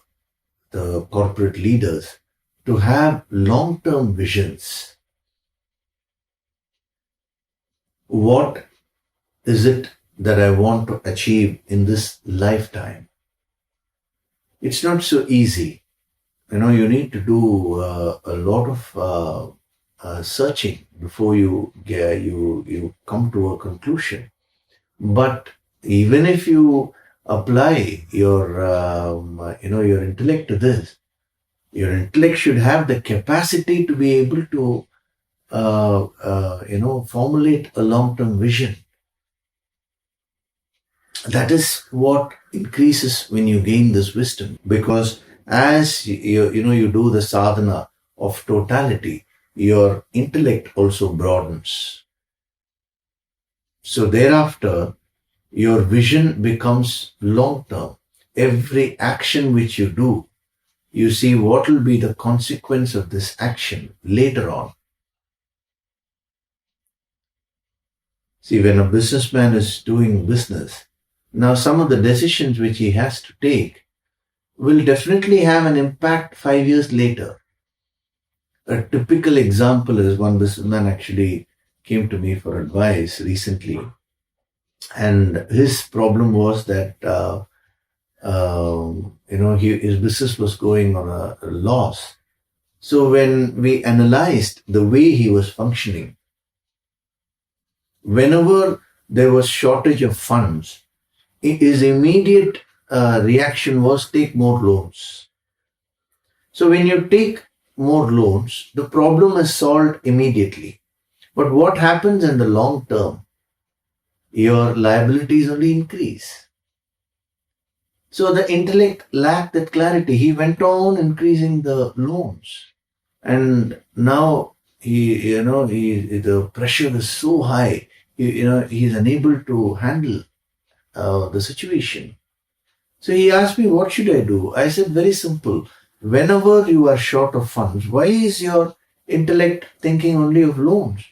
corporate leaders to have long-term visions. What is it that I want to achieve in this lifetime? It's not so easy. You need to do a lot of searching before you come to a conclusion. But even if you apply your intellect to this, your intellect should have the capacity to be able to formulate a long-term vision. That is what increases when you gain this wisdom, because as you do the sadhana of totality, your intellect also broadens. So thereafter, your vision becomes long term. Every action which you do, you see what will be the consequence of this action later on. See, when a businessman is doing business, now some of the decisions which he has to take will definitely have an impact 5 years later. A typical example is one businessman actually came to me for advice recently, and his problem was that his business was going on a loss. So when we analyzed the way he was functioning, whenever there was shortage of funds, his immediate reaction was take more loans. So when you take more loans, the problem is solved immediately. But what happens in the long term? Your liabilities only increase. So the intellect lacked that clarity. He went on increasing the loans. And now the pressure is so high. He is unable to handle the situation. So he asked me, what should I do? I said, very simple. Whenever you are short of funds, why is your intellect thinking only of loans?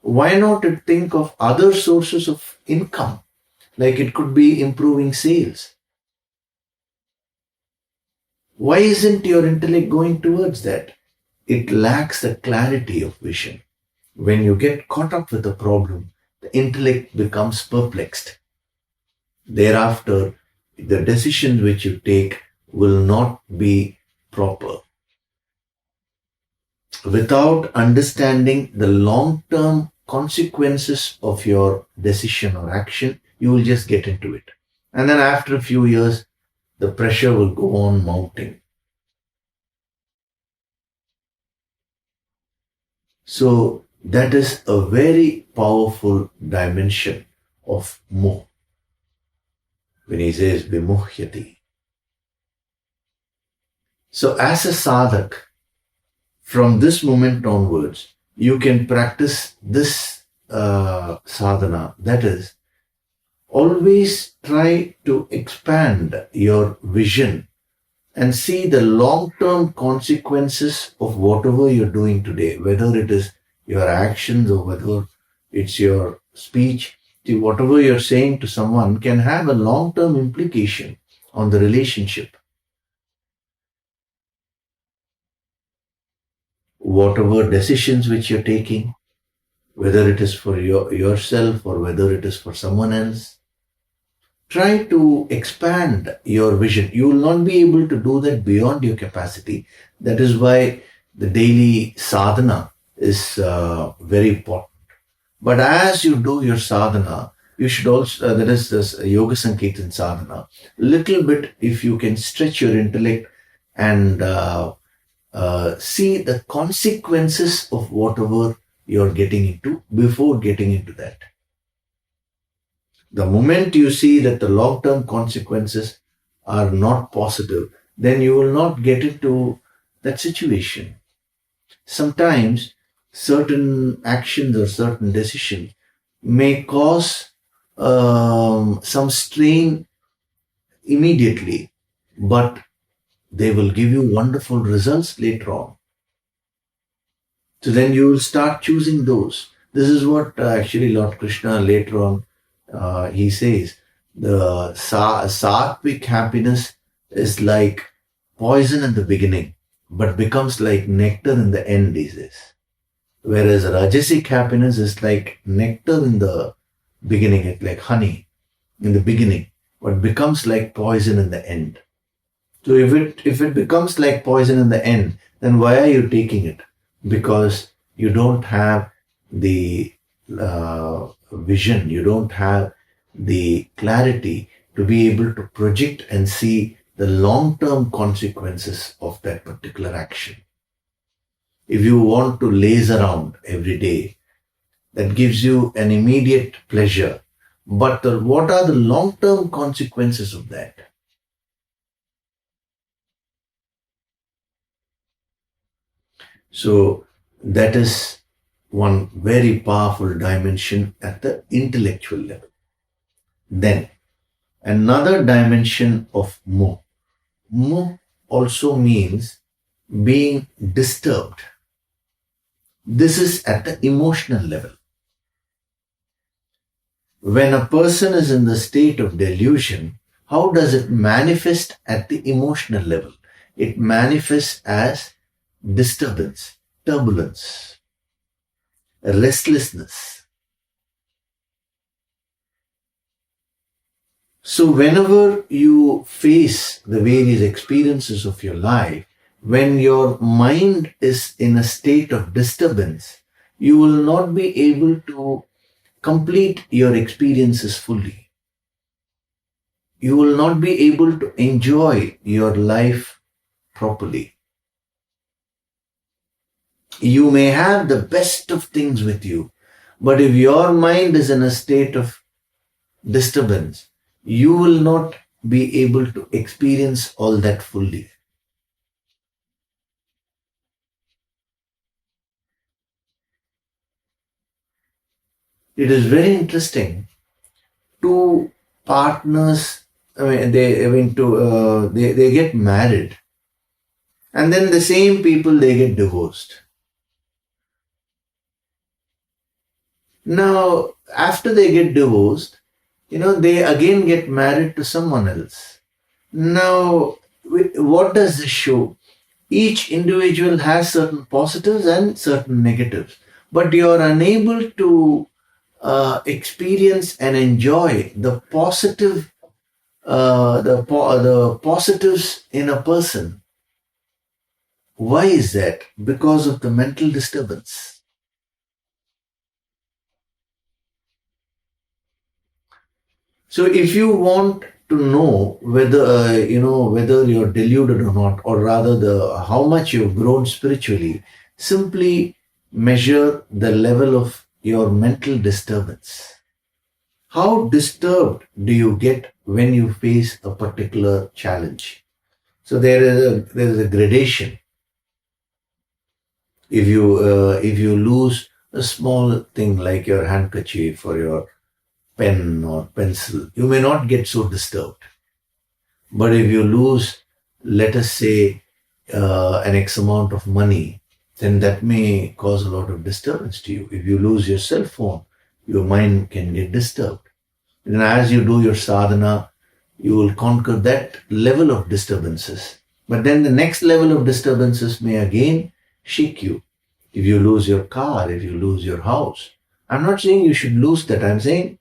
Why not think of other sources of income? Like it could be improving sales. Why isn't your intellect going towards that? It lacks the clarity of vision. When you get caught up with a problem, the intellect becomes perplexed. Thereafter, the decisions which you take will not be proper. Without understanding the long-term consequences of your decision or action, you will just get into it. And then after a few years, the pressure will go on mounting. So that is a very powerful dimension of moh. When he says vimuhyati. So as a sadhak, from this moment onwards, you can practice this sadhana. That is, always try to expand your vision and see the long-term consequences of whatever you're doing today, whether it is your actions or whether it's your speech. See, whatever you're saying to someone can have a long-term implication on the relationship. Whatever decisions which you're taking, whether it is for yourself or whether it is for someone else, try to expand your vision. You will not be able to do that beyond your capacity. That is why the daily sadhana is very important. But as you do your sadhana, you should also, that is this Yoga Sankirtan sadhana, little bit if you can stretch your intellect and see the consequences of whatever you're getting into before getting into that. The moment you see that the long-term consequences are not positive, then you will not get into that situation. Sometimes certain actions or certain decisions may cause some strain immediately, but they will give you wonderful results later on. So then you will start choosing those. This is what actually Lord Krishna later on he says, the sattvic happiness is like poison in the beginning, but becomes like nectar in the end, he says. Whereas rajasic happiness is like nectar in the beginning, it's like honey in the beginning, but becomes like poison in the end. So if it becomes like poison in the end, then why are you taking it? Because you don't have the vision, you don't have the clarity to be able to project and see the long-term consequences of that particular action. If you want to laze around every day, that gives you an immediate pleasure. But what are the long-term consequences of that? So That is one very powerful dimension at the intellectual level. Then another dimension of moh. Moh also means being disturbed. This is at the emotional level. When a person is in the state of delusion, how does it manifest at the emotional level? It manifests as disturbance, turbulence, restlessness. So whenever you face the various experiences of your life, when your mind is in a state of disturbance, you will not be able to complete your experiences fully. You will not be able to enjoy your life properly. You may have the best of things with you, but if your mind is in a state of disturbance, you will not be able to experience all that fully. It is very interesting. Two partners, they get married, and then the same people, they get divorced. Now, after they get divorced, they again get married to someone else. Now, what does this show? Each individual has certain positives and certain negatives, but you are unable to experience and enjoy the positive, the positives in a person. Why is that? Because of the mental disturbance. So if you want to know whether you're deluded or not, or rather how much you've grown spiritually, simply measure the level of your mental disturbance. How disturbed do you get when you face a particular challenge? So there is a gradation. If you lose a small thing like your handkerchief or your pen or pencil, you may not get so disturbed. But if you lose, let us say, an X amount of money, then that may cause a lot of disturbance to you. If you lose your cell phone, your mind can get disturbed. And as you do your sadhana, you will conquer that level of disturbances. But then the next level of disturbances may again shake you. If you lose your car, if you lose your house. I'm not saying you should lose that. I'm saying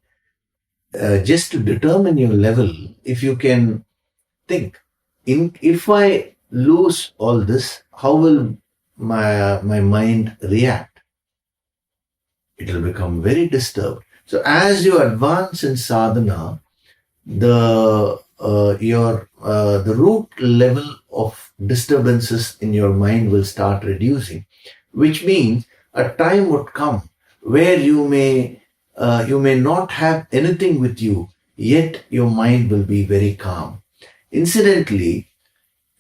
just to determine your level, if you can think, if I lose all this, how will my mind react? It will become very disturbed. So as you advance in sadhana, the root level of disturbances in your mind will start reducing, which means a time would come where you may not have anything with you, yet your mind will be very calm. Incidentally,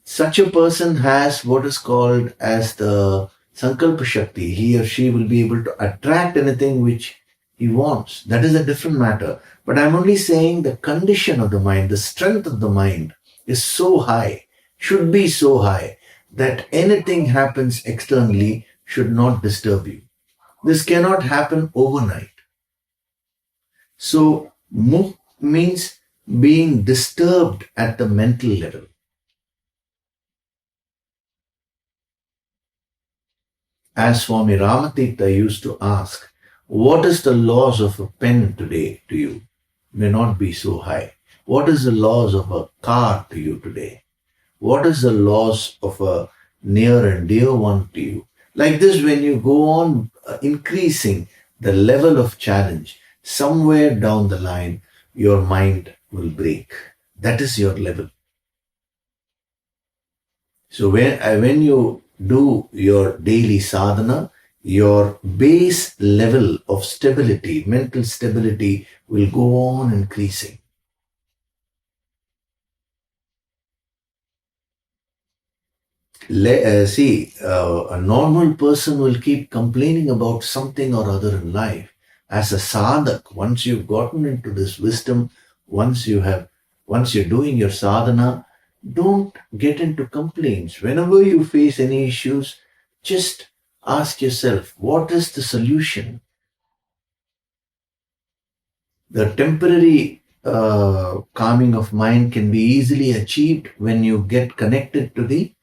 such a person has what is called as the Sankalpa Shakti. He or she will be able to attract anything which he wants. That is a different matter. But I'm only saying the condition of the mind, the strength of the mind is so high, should be so high, that anything happens externally should not disturb you. This cannot happen overnight. So, mukh means being disturbed at the mental level. As Swami Ramatirtha used to ask, what is the loss of a pen today to you? May not be so high. What is the loss of a car to you today? What is the loss of a near and dear one to you? Like this, when you go on increasing the level of challenge, somewhere down the line, your mind will break. That is your level. So when you do your daily sadhana, your base level of stability, mental stability, will go on increasing. A normal person will keep complaining about something or other in life. As a sadhak, once you've gotten into this wisdom, once you're doing your sadhana, don't get into complaints. Whenever you face any issues, just ask yourself, what is the solution? The temporary calming of mind can be easily achieved when you get connected to the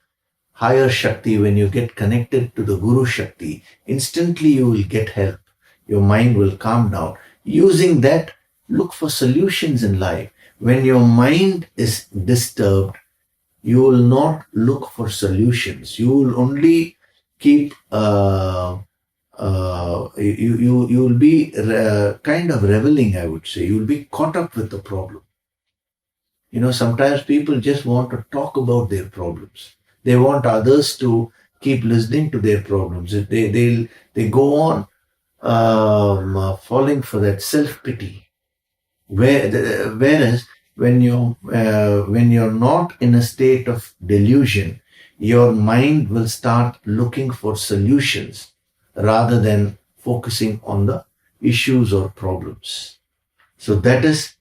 higher Shakti, when you get connected to the Guru Shakti. Instantly you will get help. Your mind will calm down. Using that, look for solutions in life. When your mind is disturbed, you will not look for solutions. You will only keep you will be kind of reveling, I would say. You will be caught up with the problem. Sometimes people just want to talk about their problems. They want others to keep listening to their problems. They go on falling for that self pity. Whereas when you're not in a state of delusion, your mind will start looking for solutions rather than focusing on the issues or problems. So that is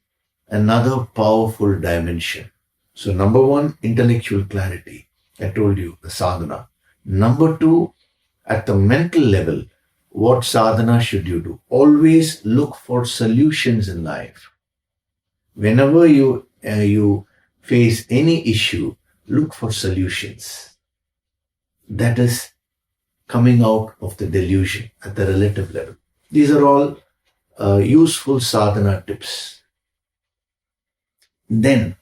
another powerful dimension. So number one, intellectual clarity. I told you, the sadhana. Number two, at the mental level, what sadhana should you do? Always look for solutions in life. Whenever you face any issue, look for solutions. That is coming out of the delusion at the relative level. These are all useful sadhana tips. Then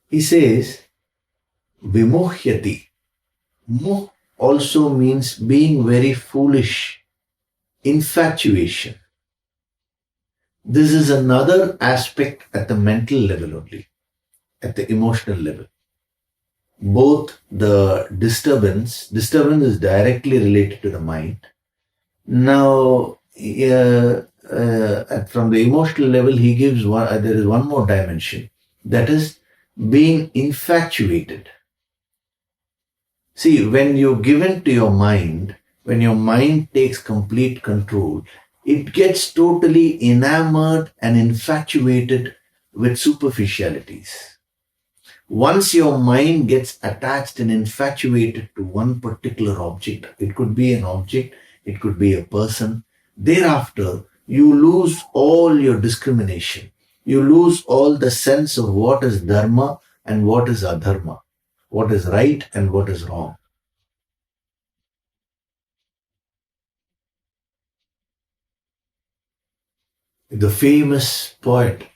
he says, Vimohyati. Moh also means being very foolish, infatuation. This is another aspect at the mental level only, at the emotional level. Both the disturbance is directly related to the mind. Now, from the emotional level, he gives there is one more dimension, that is being infatuated. See, when you give in to your mind, when your mind takes complete control, it gets totally enamored and infatuated with superficialities. Once your mind gets attached and infatuated to one particular object, it could be an object, it could be a person, thereafter you lose all your discrimination. You lose all the sense of what is dharma and what is adharma, what is right and what is wrong. The famous poet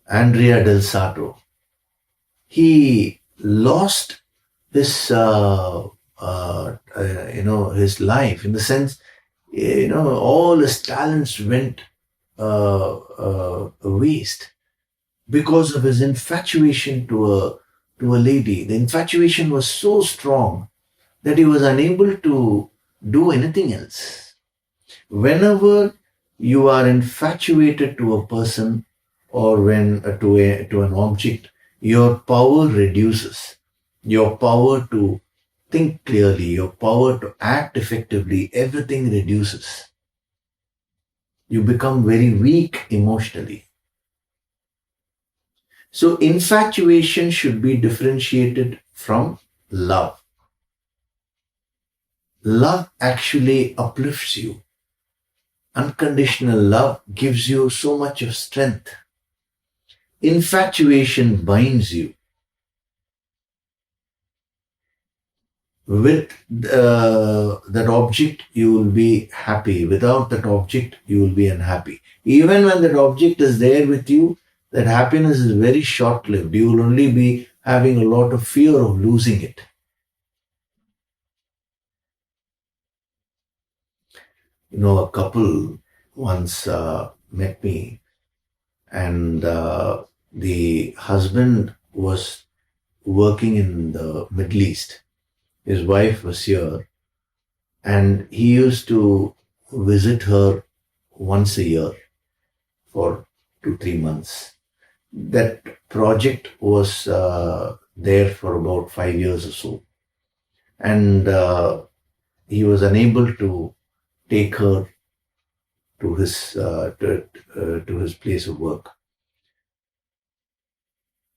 Andrea del Sarto, he lost his his life, in the sense, all his talents went waste because of his infatuation to a lady. The infatuation was so strong that he was unable to do anything else. Whenever you are infatuated to a person or when to an object, your power reduces. Your power to think clearly, your power to act effectively, everything reduces. You become very weak emotionally. So infatuation should be differentiated from love. Love actually uplifts you. Unconditional love gives you so much of strength. Infatuation binds you. With that object, you will be happy. Without that object, you will be unhappy. Even when that object is there with you, that happiness is very short-lived. You will only be having a lot of fear of losing it. A couple once met me, and the husband was working in the Middle East. His wife was here, and he used to visit her once a year for 2-3 months. That project was there for about 5 years or so. and he was unable to take her to his place of work.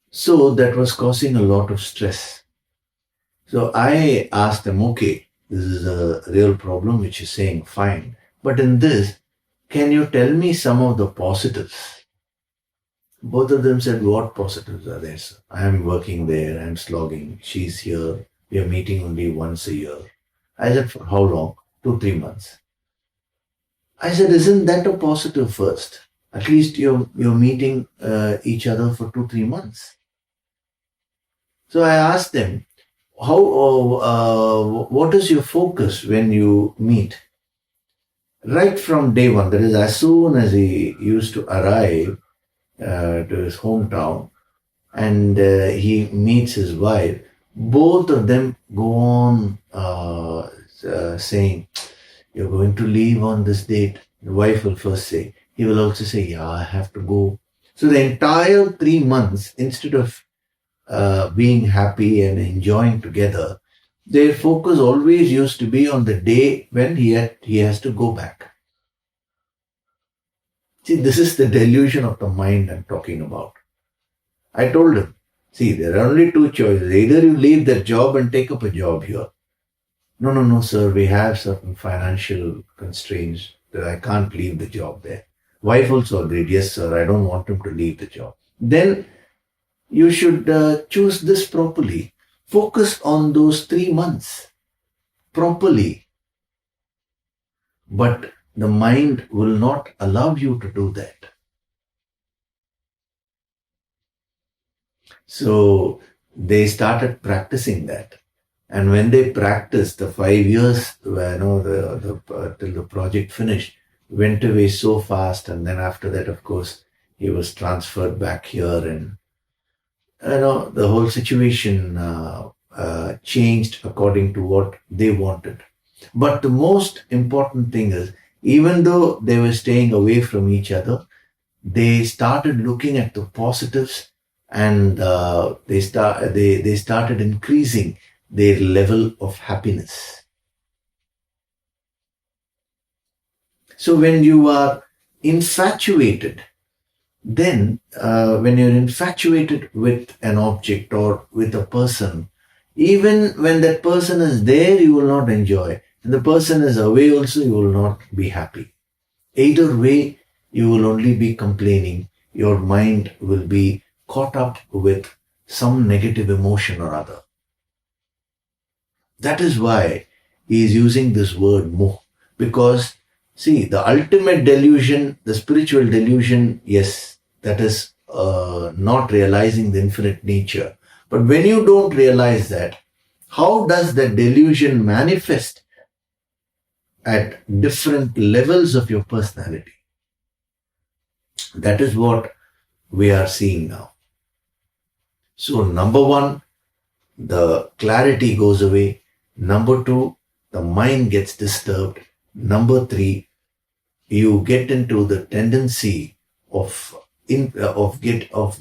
So that was causing a lot of stress. So I asked them, okay, this is a real problem which you're saying, fine. But in this, can you tell me some of the positives? Both of them said, what positives are there, sir? I am working there, I'm slogging, she's here, we are meeting only once a year. I said, for how long? 2-3 months. I said, isn't that a positive first? At least you're meeting each other for 2-3 months. So I asked them, what is your focus when you meet? Right from day one, that is, as soon as he used to arrive to his hometown and he meets his wife, both of them go on saying, you're going to leave on this date. The wife will first say, he will also say, yeah, I have to go. So the entire 3 months, instead of being happy and enjoying together, their focus always used to be on the day when he has to go back. See, this is the delusion of the mind I'm talking about. I told him, see, there are only 2 choices. Either you leave that job and take up a job here. No, sir, we have certain financial constraints that I can't leave the job there. Wife also agreed, yes, sir, I don't want him to leave the job. Then you should choose this properly. Focus on those 3 months properly. But the mind will not allow you to do that. So they started practicing that. And when they practiced, the 5 years, till the project finished, went away so fast. And then after that, of course, he was transferred back here, and the whole situation changed according to what they wanted. But the most important thing is, even though they were staying away from each other, they started looking at the positives, and they started increasing their level of happiness. So when you are infatuated, then when you're infatuated with an object or with a person, even when that person is there, you will not enjoy. And the person is away also, you will not be happy. Either way, you will only be complaining. Your mind will be caught up with some negative emotion or other. That is why he is using this word moh. Because, see, the ultimate delusion, the spiritual delusion, yes, that is not realizing the infinite nature. But when you don't realize that, how does that delusion manifest at different levels of your personality? That is what we are seeing now. So, number 1, the clarity goes away. Number 2, the mind gets disturbed. Number 3, you get into the tendency of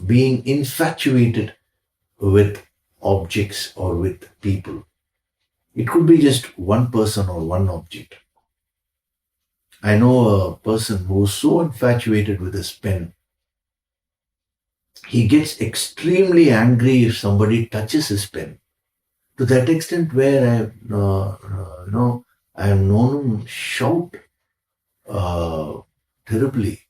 being infatuated with objects or with people. It could be just one person or one object. I know a person who's so infatuated with his pen. He gets extremely angry if somebody touches his pen. To that extent where I have known him shout terribly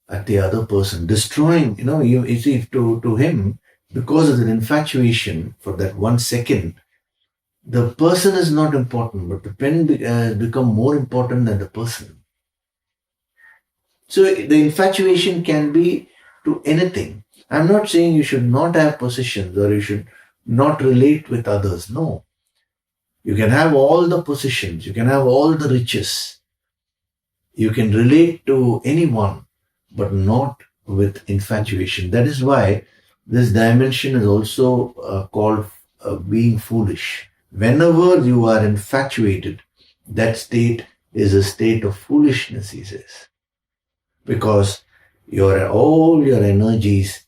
at the other person, destroying, you see, to him, because of the infatuation for that 1 second, the person is not important, but the pen has become more important than the person. So the infatuation can be to anything. I'm not saying you should not have possessions or you should not relate with others. No. You can have all the possessions, you can have all the riches, you can relate to anyone, but not with infatuation. That is why this dimension is also called being foolish. Whenever you are infatuated, that state is a state of foolishness, he says. Because all your energies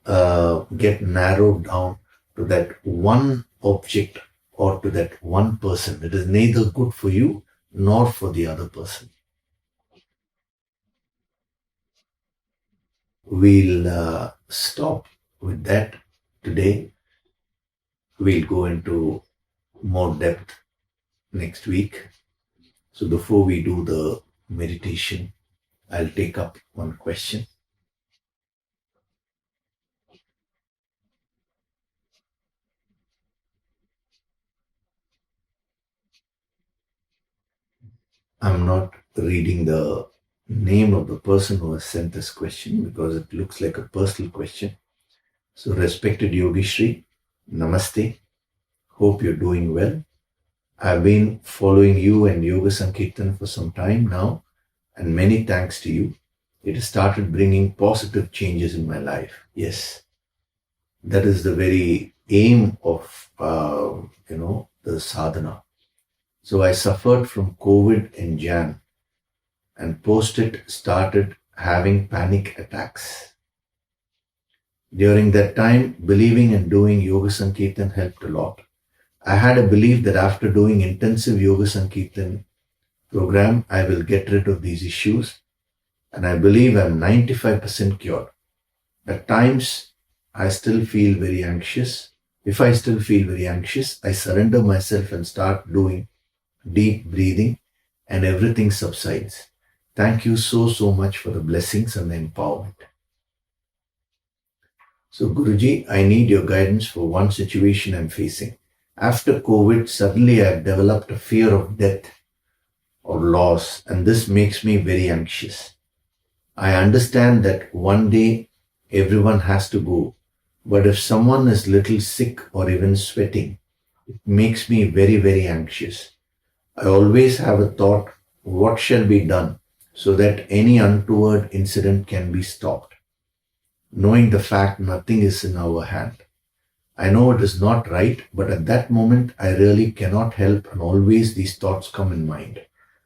get narrowed down to that one object or to that one person. It is neither good for you nor for the other person. We'll stop with that today. We'll go into more depth next week. So before we do the meditation, I'll take up one question. I'm not reading the name of the person who has sent this question because it looks like a personal question. So, respected Yogishri, Namaste. Hope you're doing well. I've been following you and Yoga Sankirtan for some time now, and many thanks to you. It has started bringing positive changes in my life. Yes, that is the very aim of the sadhana. So I suffered from COVID in Jan, and post it started having panic attacks. During that time, believing and doing Yoga Sankirtan helped a lot. I had a belief that after doing intensive Yoga Sankirtan program, I will get rid of these issues, and I believe I'm 95% cured. At times, I still feel very anxious. If I still feel very anxious, I surrender myself and start doing deep breathing, and everything subsides. Thank you so much for the blessings and the empowerment. So, Guruji, I need your guidance for one situation I'm facing. After COVID, suddenly I've developed a fear of death or loss, and this makes me very anxious. I understand that one day everyone has to go, but if someone is little sick or even sweating, it makes me very anxious. I always have a thought, what shall be done so that any untoward incident can be stopped, knowing the fact nothing is in our hand. I know it is not right, but at that moment I really cannot help, and always these thoughts come in mind.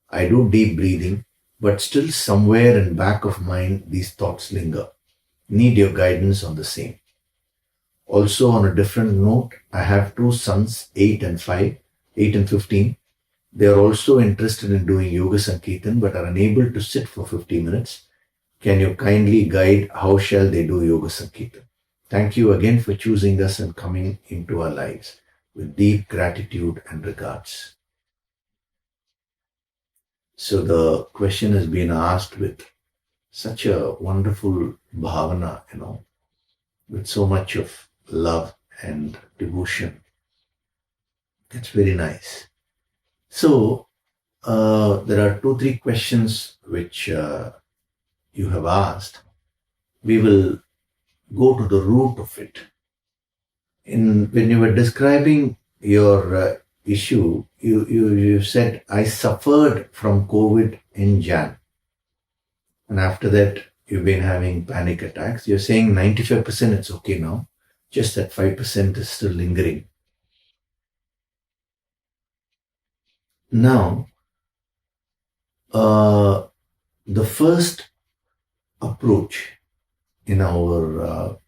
I do deep breathing, but still somewhere in back of mind these thoughts linger. Need your guidance on the same. Also, on a different note, I have two sons, 8 and 15. They are also interested in doing Yoga Sankirtan but are unable to sit for 50 minutes. Can you kindly guide how shall they do Yoga Sankirtan? Thank you again for choosing us and coming into our lives. With deep gratitude and regards. So the question has been asked with such a wonderful bhavana, with so much of love and devotion. That's very nice. So, there are 2-3 questions which you have asked. We will go to the root of it. When you were describing your issue, you said, I suffered from COVID in Jan. And after that, you've been having panic attacks. You're saying 95% it's okay now. Just that 5% is still lingering. Now, the first approach in our,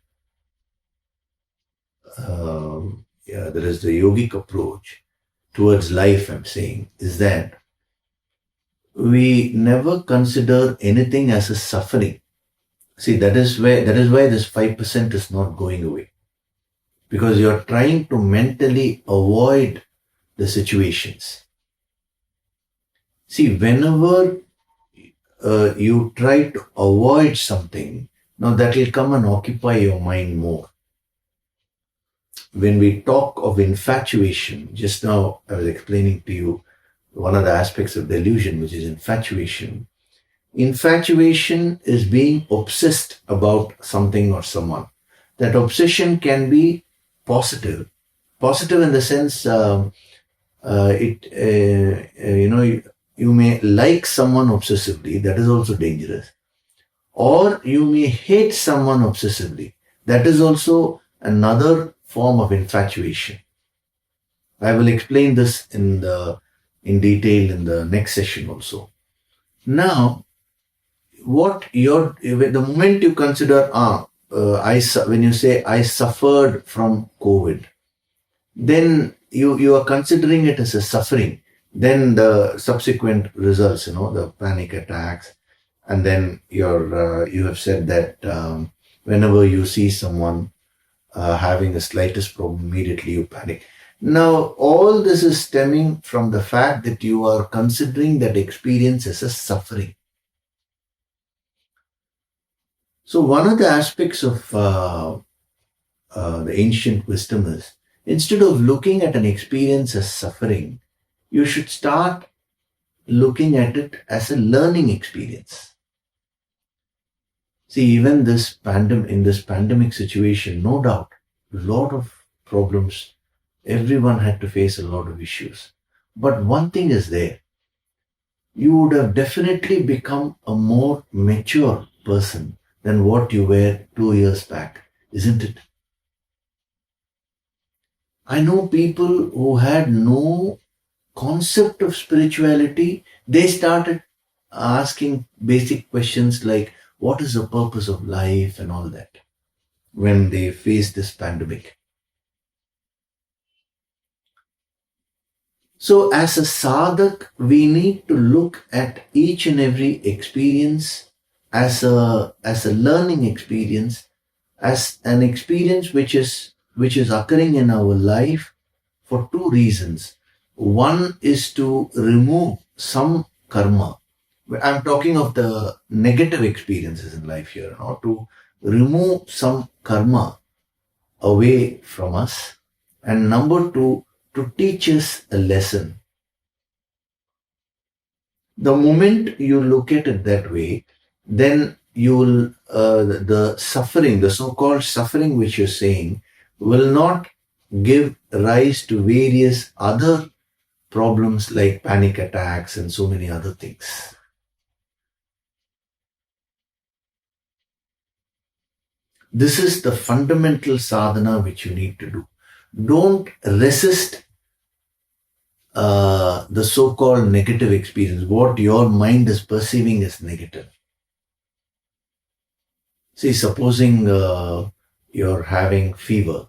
there is the yogic approach towards life, I'm saying, is that we never consider anything as a suffering. See, that is why this 5% is not going away. Because you're trying to mentally avoid the situations. See, whenever you try to avoid something, now that will come and occupy your mind more. When we talk of infatuation, just now I was explaining to you one of the aspects of delusion, which is infatuation. Infatuation is being obsessed about something or someone. That obsession can be positive. Positive in the sense, you may like someone obsessively, that is also dangerous. Or you may hate someone obsessively. That is also another form of infatuation. I will explain this in detail in the next session also. Now, the moment you consider, when you say I suffered from COVID, then you are considering it as a suffering, then the subsequent results, the panic attacks, and then you have said that whenever you see someone having the slightest problem, immediately you panic. Now, all this is stemming from the fact that you are considering that experience as a suffering. So, one of the aspects of the ancient wisdom is, instead of looking at an experience as suffering, you should start looking at it as a learning experience. See, even in this pandemic situation, no doubt, a lot of problems. Everyone had to face a lot of issues. But one thing is there. You would have definitely become a more mature person than what you were 2 years back, isn't it? I know people who had no concept of spirituality. They started asking basic questions like, what is the purpose of life and all that when they faced this pandemic. So, as a sadhak, we need to look at each and every experience as a learning experience, as an experience which is occurring in our life for two reasons. One is to remove some karma. I'm talking of the negative experiences in life here, to remove some karma away from us. And number two, to teach us a lesson. The moment you look at it that way, then you will, the suffering, the so-called suffering which you're saying, will not give rise to various other problems like panic attacks and so many other things. This is the fundamental sadhana which you need to do. Don't resist the so-called negative experience, what your mind is perceiving as negative. See, supposing you're having fever.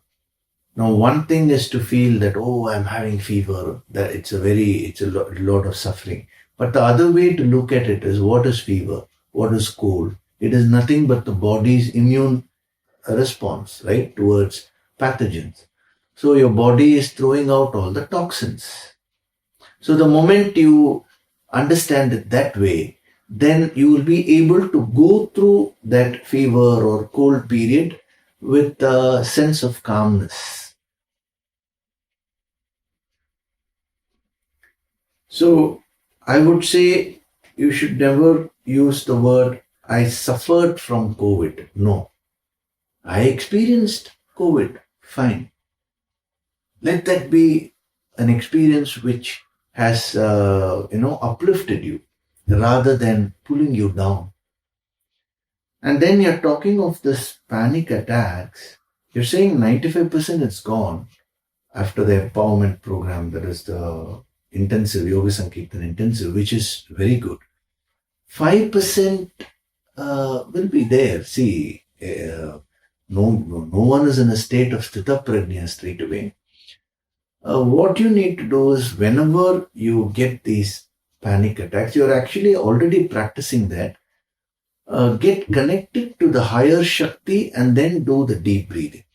Now, one thing is to feel that, oh, I'm having fever, that it's a lot of suffering. But the other way to look at it is, what is fever? What is cold? It is nothing but the body's immune response, right, towards pathogens. So your body is throwing out all the toxins. So the moment you understand it that way, then you will be able to go through that fever or cold period with a sense of calmness. So I would say you should never use the word, I suffered from COVID. No. I experienced COVID. Fine. Let that be an experience which has, uplifted you rather than pulling you down. And then you're talking of this panic attacks. You're saying 95% is gone after the empowerment program, that is the intensive Yoga Sankirtan intensive, which is very good. 5% will be there. See, no one is in a state of sthita prajna straight away. What you need to do is, whenever you get these panic attacks, you're actually already practicing that. Get connected to the higher Shakti and then do the deep breathing.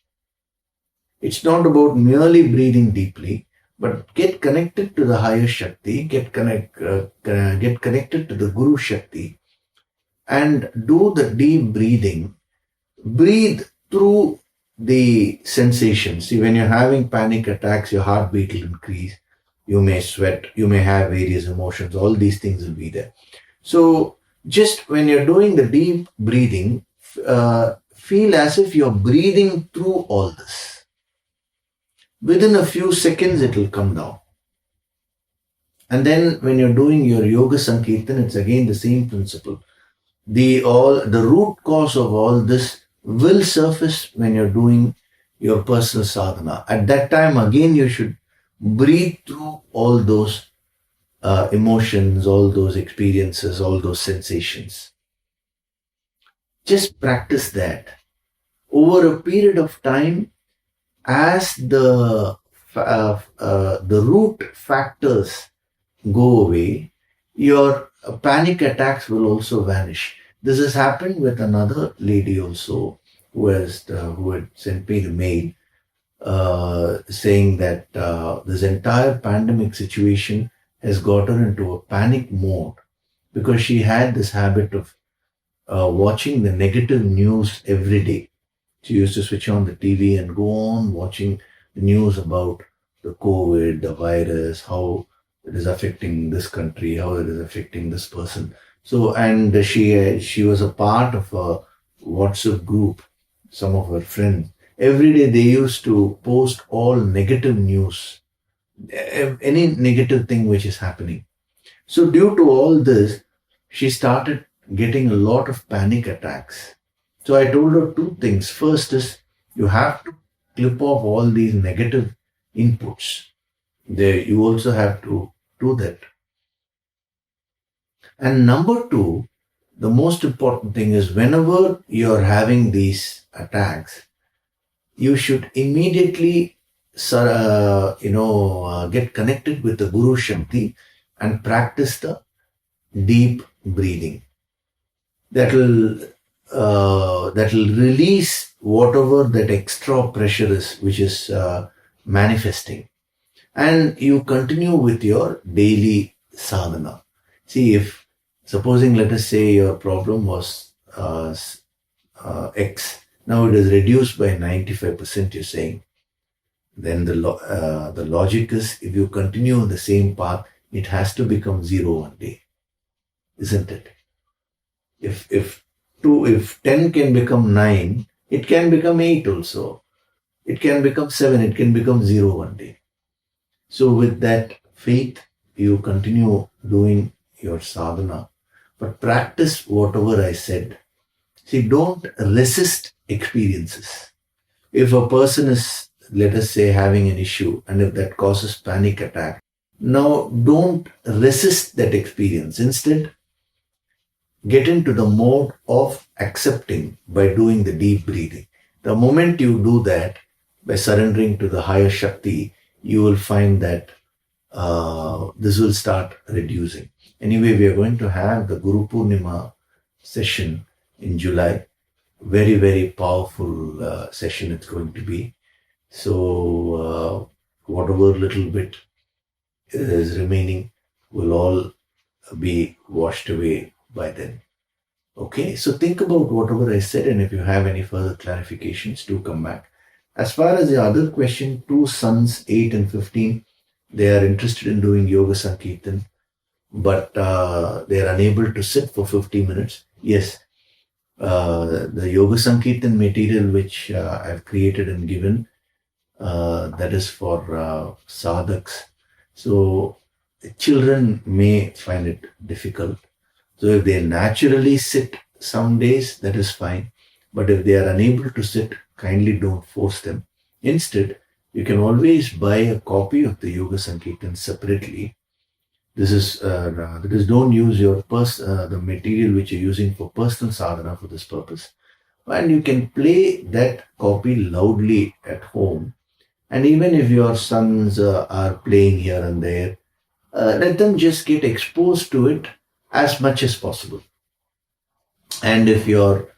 It's not about merely breathing deeply, but get connected to the higher Shakti, get connected to the Guru Shakti, and do the deep breathing. Breathe through the sensations. See, when you're having panic attacks, your heartbeat will increase. You may sweat. You may have various emotions. All these things will be there. So, just when you're doing the deep breathing, feel as if you're breathing through all this. Within a few seconds, it will come down. And then when you're doing your Yoga Sankirtan, it's again the same principle. The root cause of all this will surface when you're doing your personal sadhana. At that time, again, you should breathe through all those emotions, all those experiences, all those sensations. Just practice that. Over a period of time, as the the root factors go away, your panic attacks will also vanish. This has happened with another lady also who had sent me the mail saying that this entire pandemic situation has got her into a panic mode because she had this habit of watching the negative news every day. She used to switch on the TV and go on watching the news about the COVID, the virus, how it is affecting this country, how it is affecting this person. So, and she was a part of a WhatsApp group, some of her friends. Every day they used to post all negative news, any negative thing which is happening. So, due to all this, she started getting a lot of panic attacks. So I told her two things. First is you have to clip off all these negative inputs. You also have to do that. And number two, the most important thing is whenever you're having these attacks, you should immediately get connected with the Guru Shakti and practice the deep breathing. That will release whatever that extra pressure is which is manifesting, and you continue with your daily sadhana. See, if supposing, let us say, your problem was X, now it is reduced by 95%, you're saying, then the logic is, if you continue on the same path, it has to become zero one day, isn't it? If 10 can become 9, it can become 8 also. It can become 7, it can become 0 one day. So with that faith, you continue doing your sadhana, but practice whatever I said. See, don't resist experiences. If a person is, let us say, having an issue, and if that causes panic attack, now don't resist that experience. Instead, get into the mode of accepting by doing the deep breathing. The moment you do that, by surrendering to the higher Shakti, you will find that this will start reducing. Anyway, we are going to have the Guru Purnima session in July. Very, very powerful session it's going to be. So, whatever little bit is remaining will all be washed away by then. Okay, so think about whatever I said, and if you have any further clarifications, do come back. As far as the other question, two sons, 8 and 15, they are interested in doing Yoga Sankirtan, but they are unable to sit for 50 minutes. Yes, the Yoga Sankirtan material which I've created and given, that is for sadhaks. So children may find it difficult. So if they naturally sit some days, that is fine. But if they are unable to sit, kindly don't force them. Instead, you can always buy a copy of the Yoga Sankirtan separately. This is don't use your the material which you're using for personal sadhana for this purpose. And you can play that copy loudly at home. And even if your sons are playing here and there, let them just get exposed to it as much as possible. And if you're,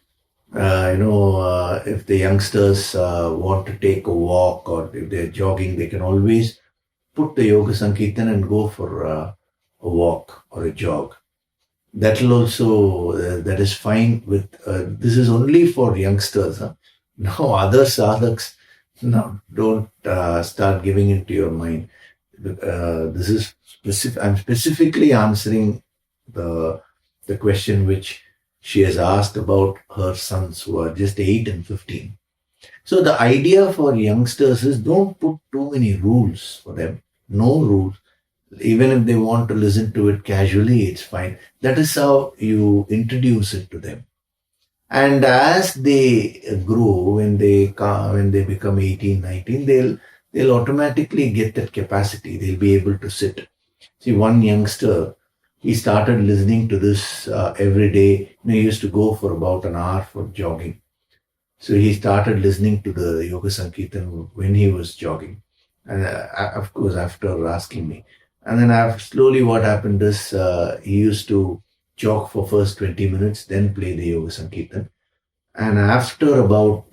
if the youngsters want to take a walk or if they're jogging, they can always put the Yoga Sankirtan and go for a walk or a jog. That will also, that is fine with, this is only for youngsters. Huh? No, other sadhaks, no, don't start giving into your mind. This is specific. I'm specifically answering the question which she has asked about her sons who are just 8 and 15. So the idea for youngsters is don't put too many rules for them. No rules. Even if they want to listen to it casually, it's fine. That is how you introduce it to them. And as they grow, when they become 18, 19, they'll automatically get that capacity. They'll be able to sit. See, one youngster, he started listening to this every day. He used to go for about an hour for jogging. So he started listening to the Yoga Sankirtan when he was jogging. And of course, after asking me. And then slowly what happened is he used to jog for first 20 minutes, then play the Yoga Sankirtan. And after about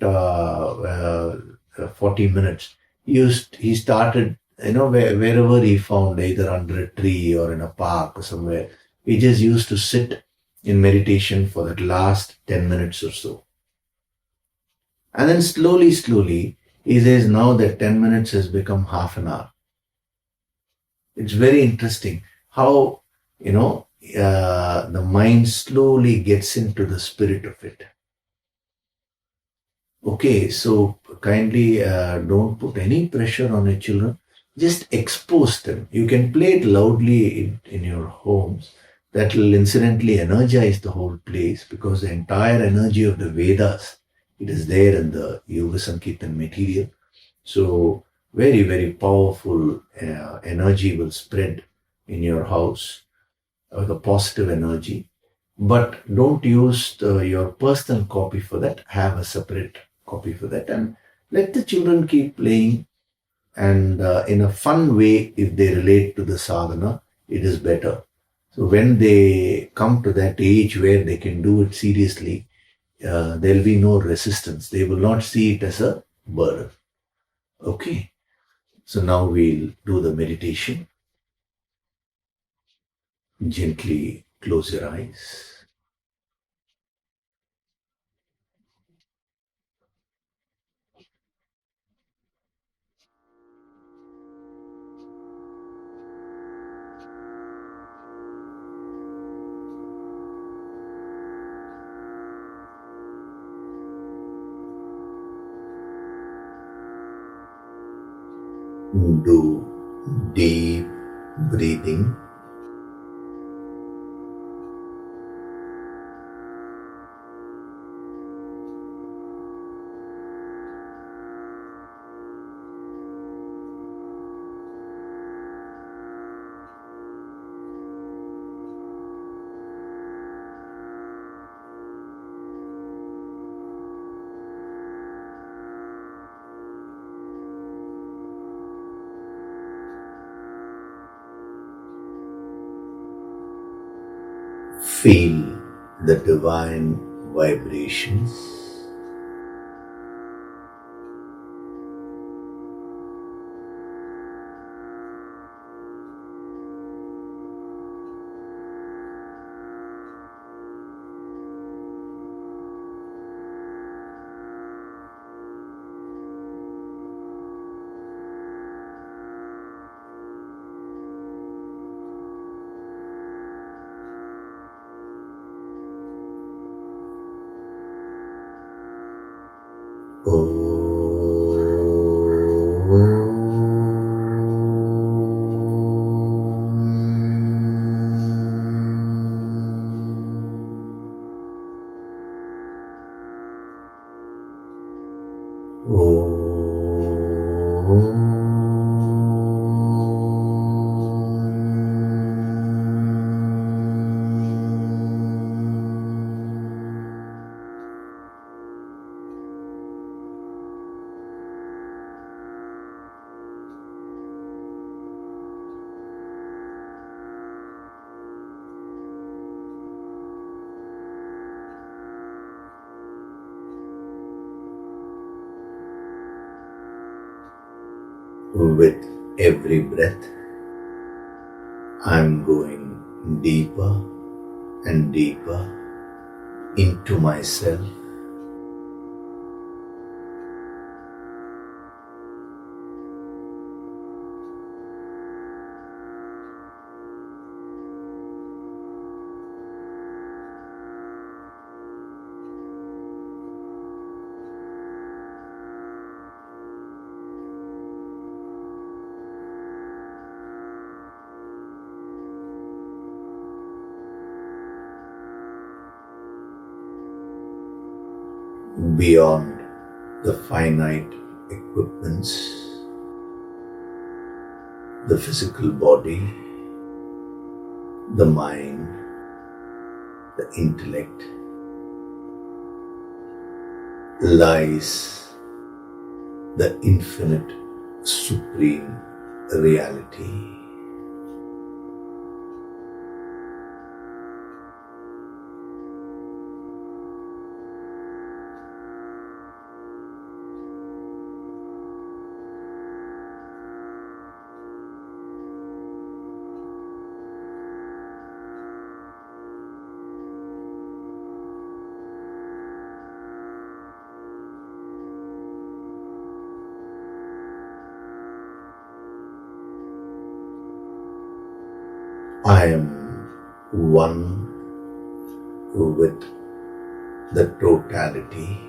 40 minutes, he started, wherever he found, either under a tree or in a park or somewhere, he just used to sit in meditation for that last 10 minutes or so. And then slowly, he says now that 10 minutes has become half an hour. It's very interesting how, the mind slowly gets into the spirit of it. Okay, so kindly don't put any pressure on your children. Just expose them. You can play it loudly in your homes. That will incidentally energize the whole place, because the entire energy of the Vedas, it is there in the Yoga Sankirtan material. So very, very powerful energy will spread in your house, the positive energy. But don't use your personal copy for that. Have a separate copy for that, and let the children keep playing. And in a fun way, if they relate to the sadhana, it is better. So when they come to that age where they can do it seriously, there will be no resistance. They will not see it as a burden. Okay. So now we'll do the meditation. Gently close your eyes. Do deep breathing. Feel the divine vibrations. With every breath, I'm going deeper and deeper into myself. Beyond the finite equipments, the physical body, the mind, the intellect, lies the infinite supreme reality. I am one with the totality.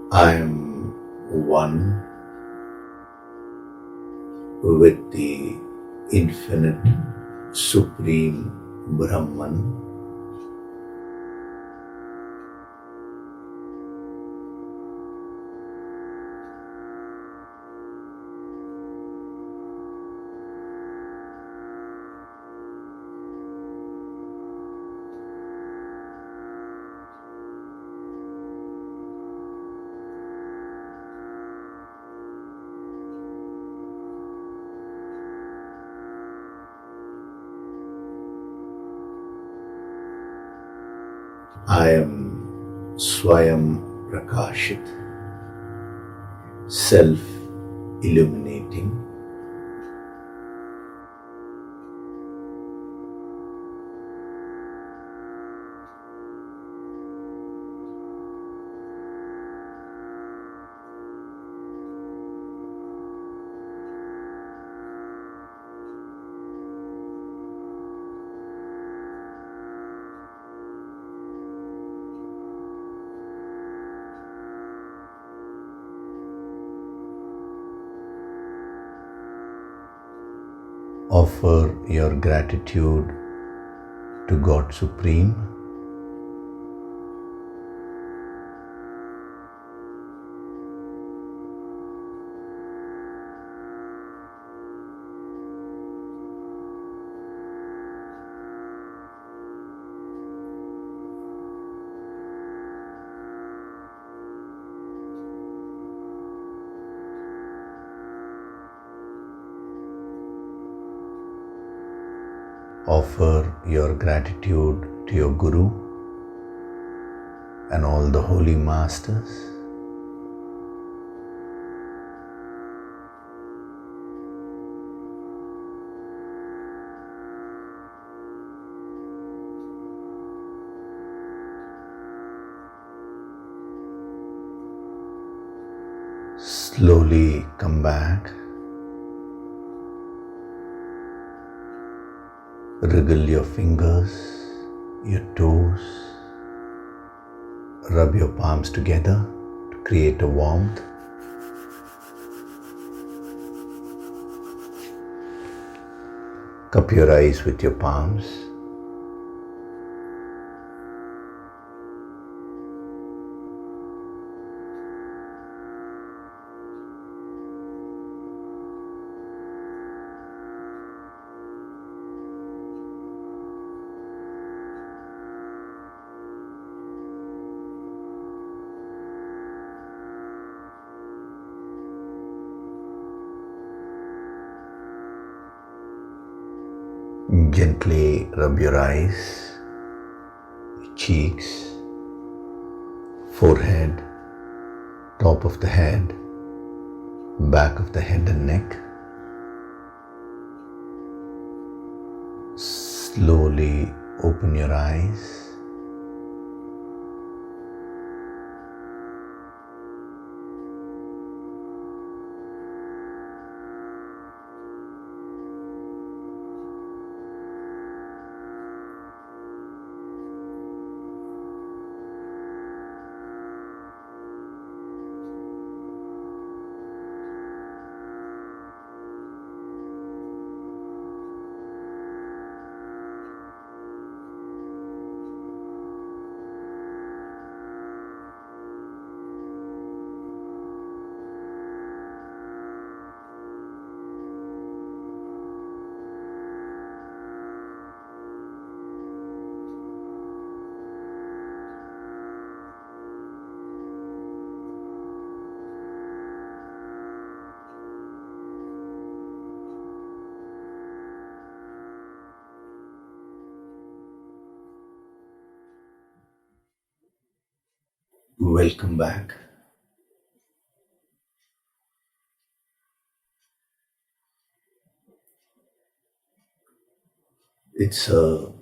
I am one with the infinite supreme Brahman. I am Swayam Prakashit, self-illuminating. Offer your gratitude to God Supreme. Offer your gratitude to your Guru and all the holy masters. Slowly come back. Wriggle your fingers, your toes, rub your palms together to create a warmth. Cup your eyes with your palms. Gently rub your eyes, cheeks, forehead, top of the head, back of the head and neck. Slowly open your eyes. Welcome back. It's a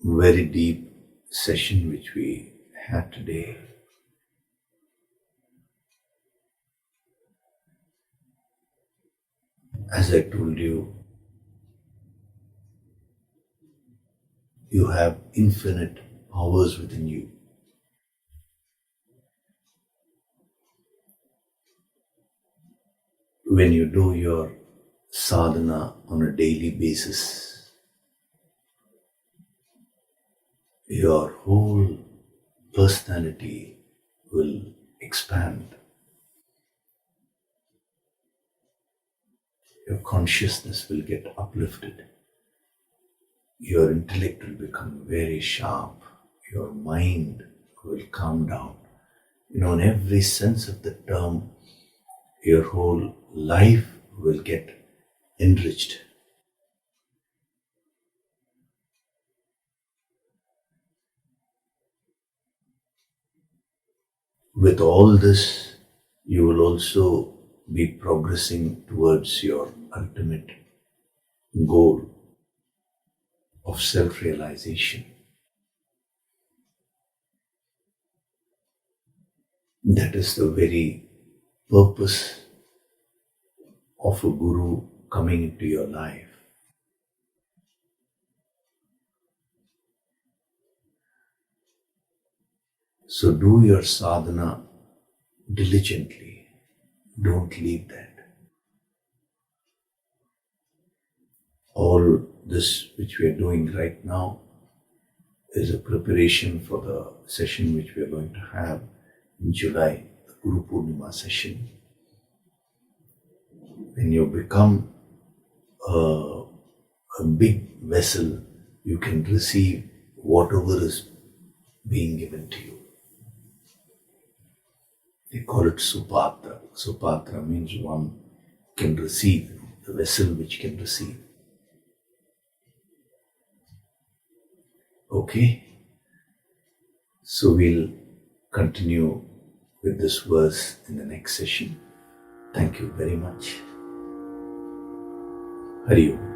very deep session which we had today. As I told you, you have infinite powers within you. When you do your sadhana on a daily basis, your whole personality will expand. Your consciousness will get uplifted. Your intellect will become very sharp. Your mind will calm down. In every sense of the term, your whole life will get enriched. With all this, you will also be progressing towards your ultimate goal of self-realization. That is the very purpose of a guru coming into your life. So do your sadhana diligently. Don't leave that. All this which we are doing right now is a preparation for the session which we are going to have in July, the Guru Purnima session. When you become a big vessel, you can receive whatever is being given to you. They call it Supatra. Supatra means one can receive, the vessel which can receive. Okay? So we'll continue with this verse in the next session. Thank you very much. Hari Om.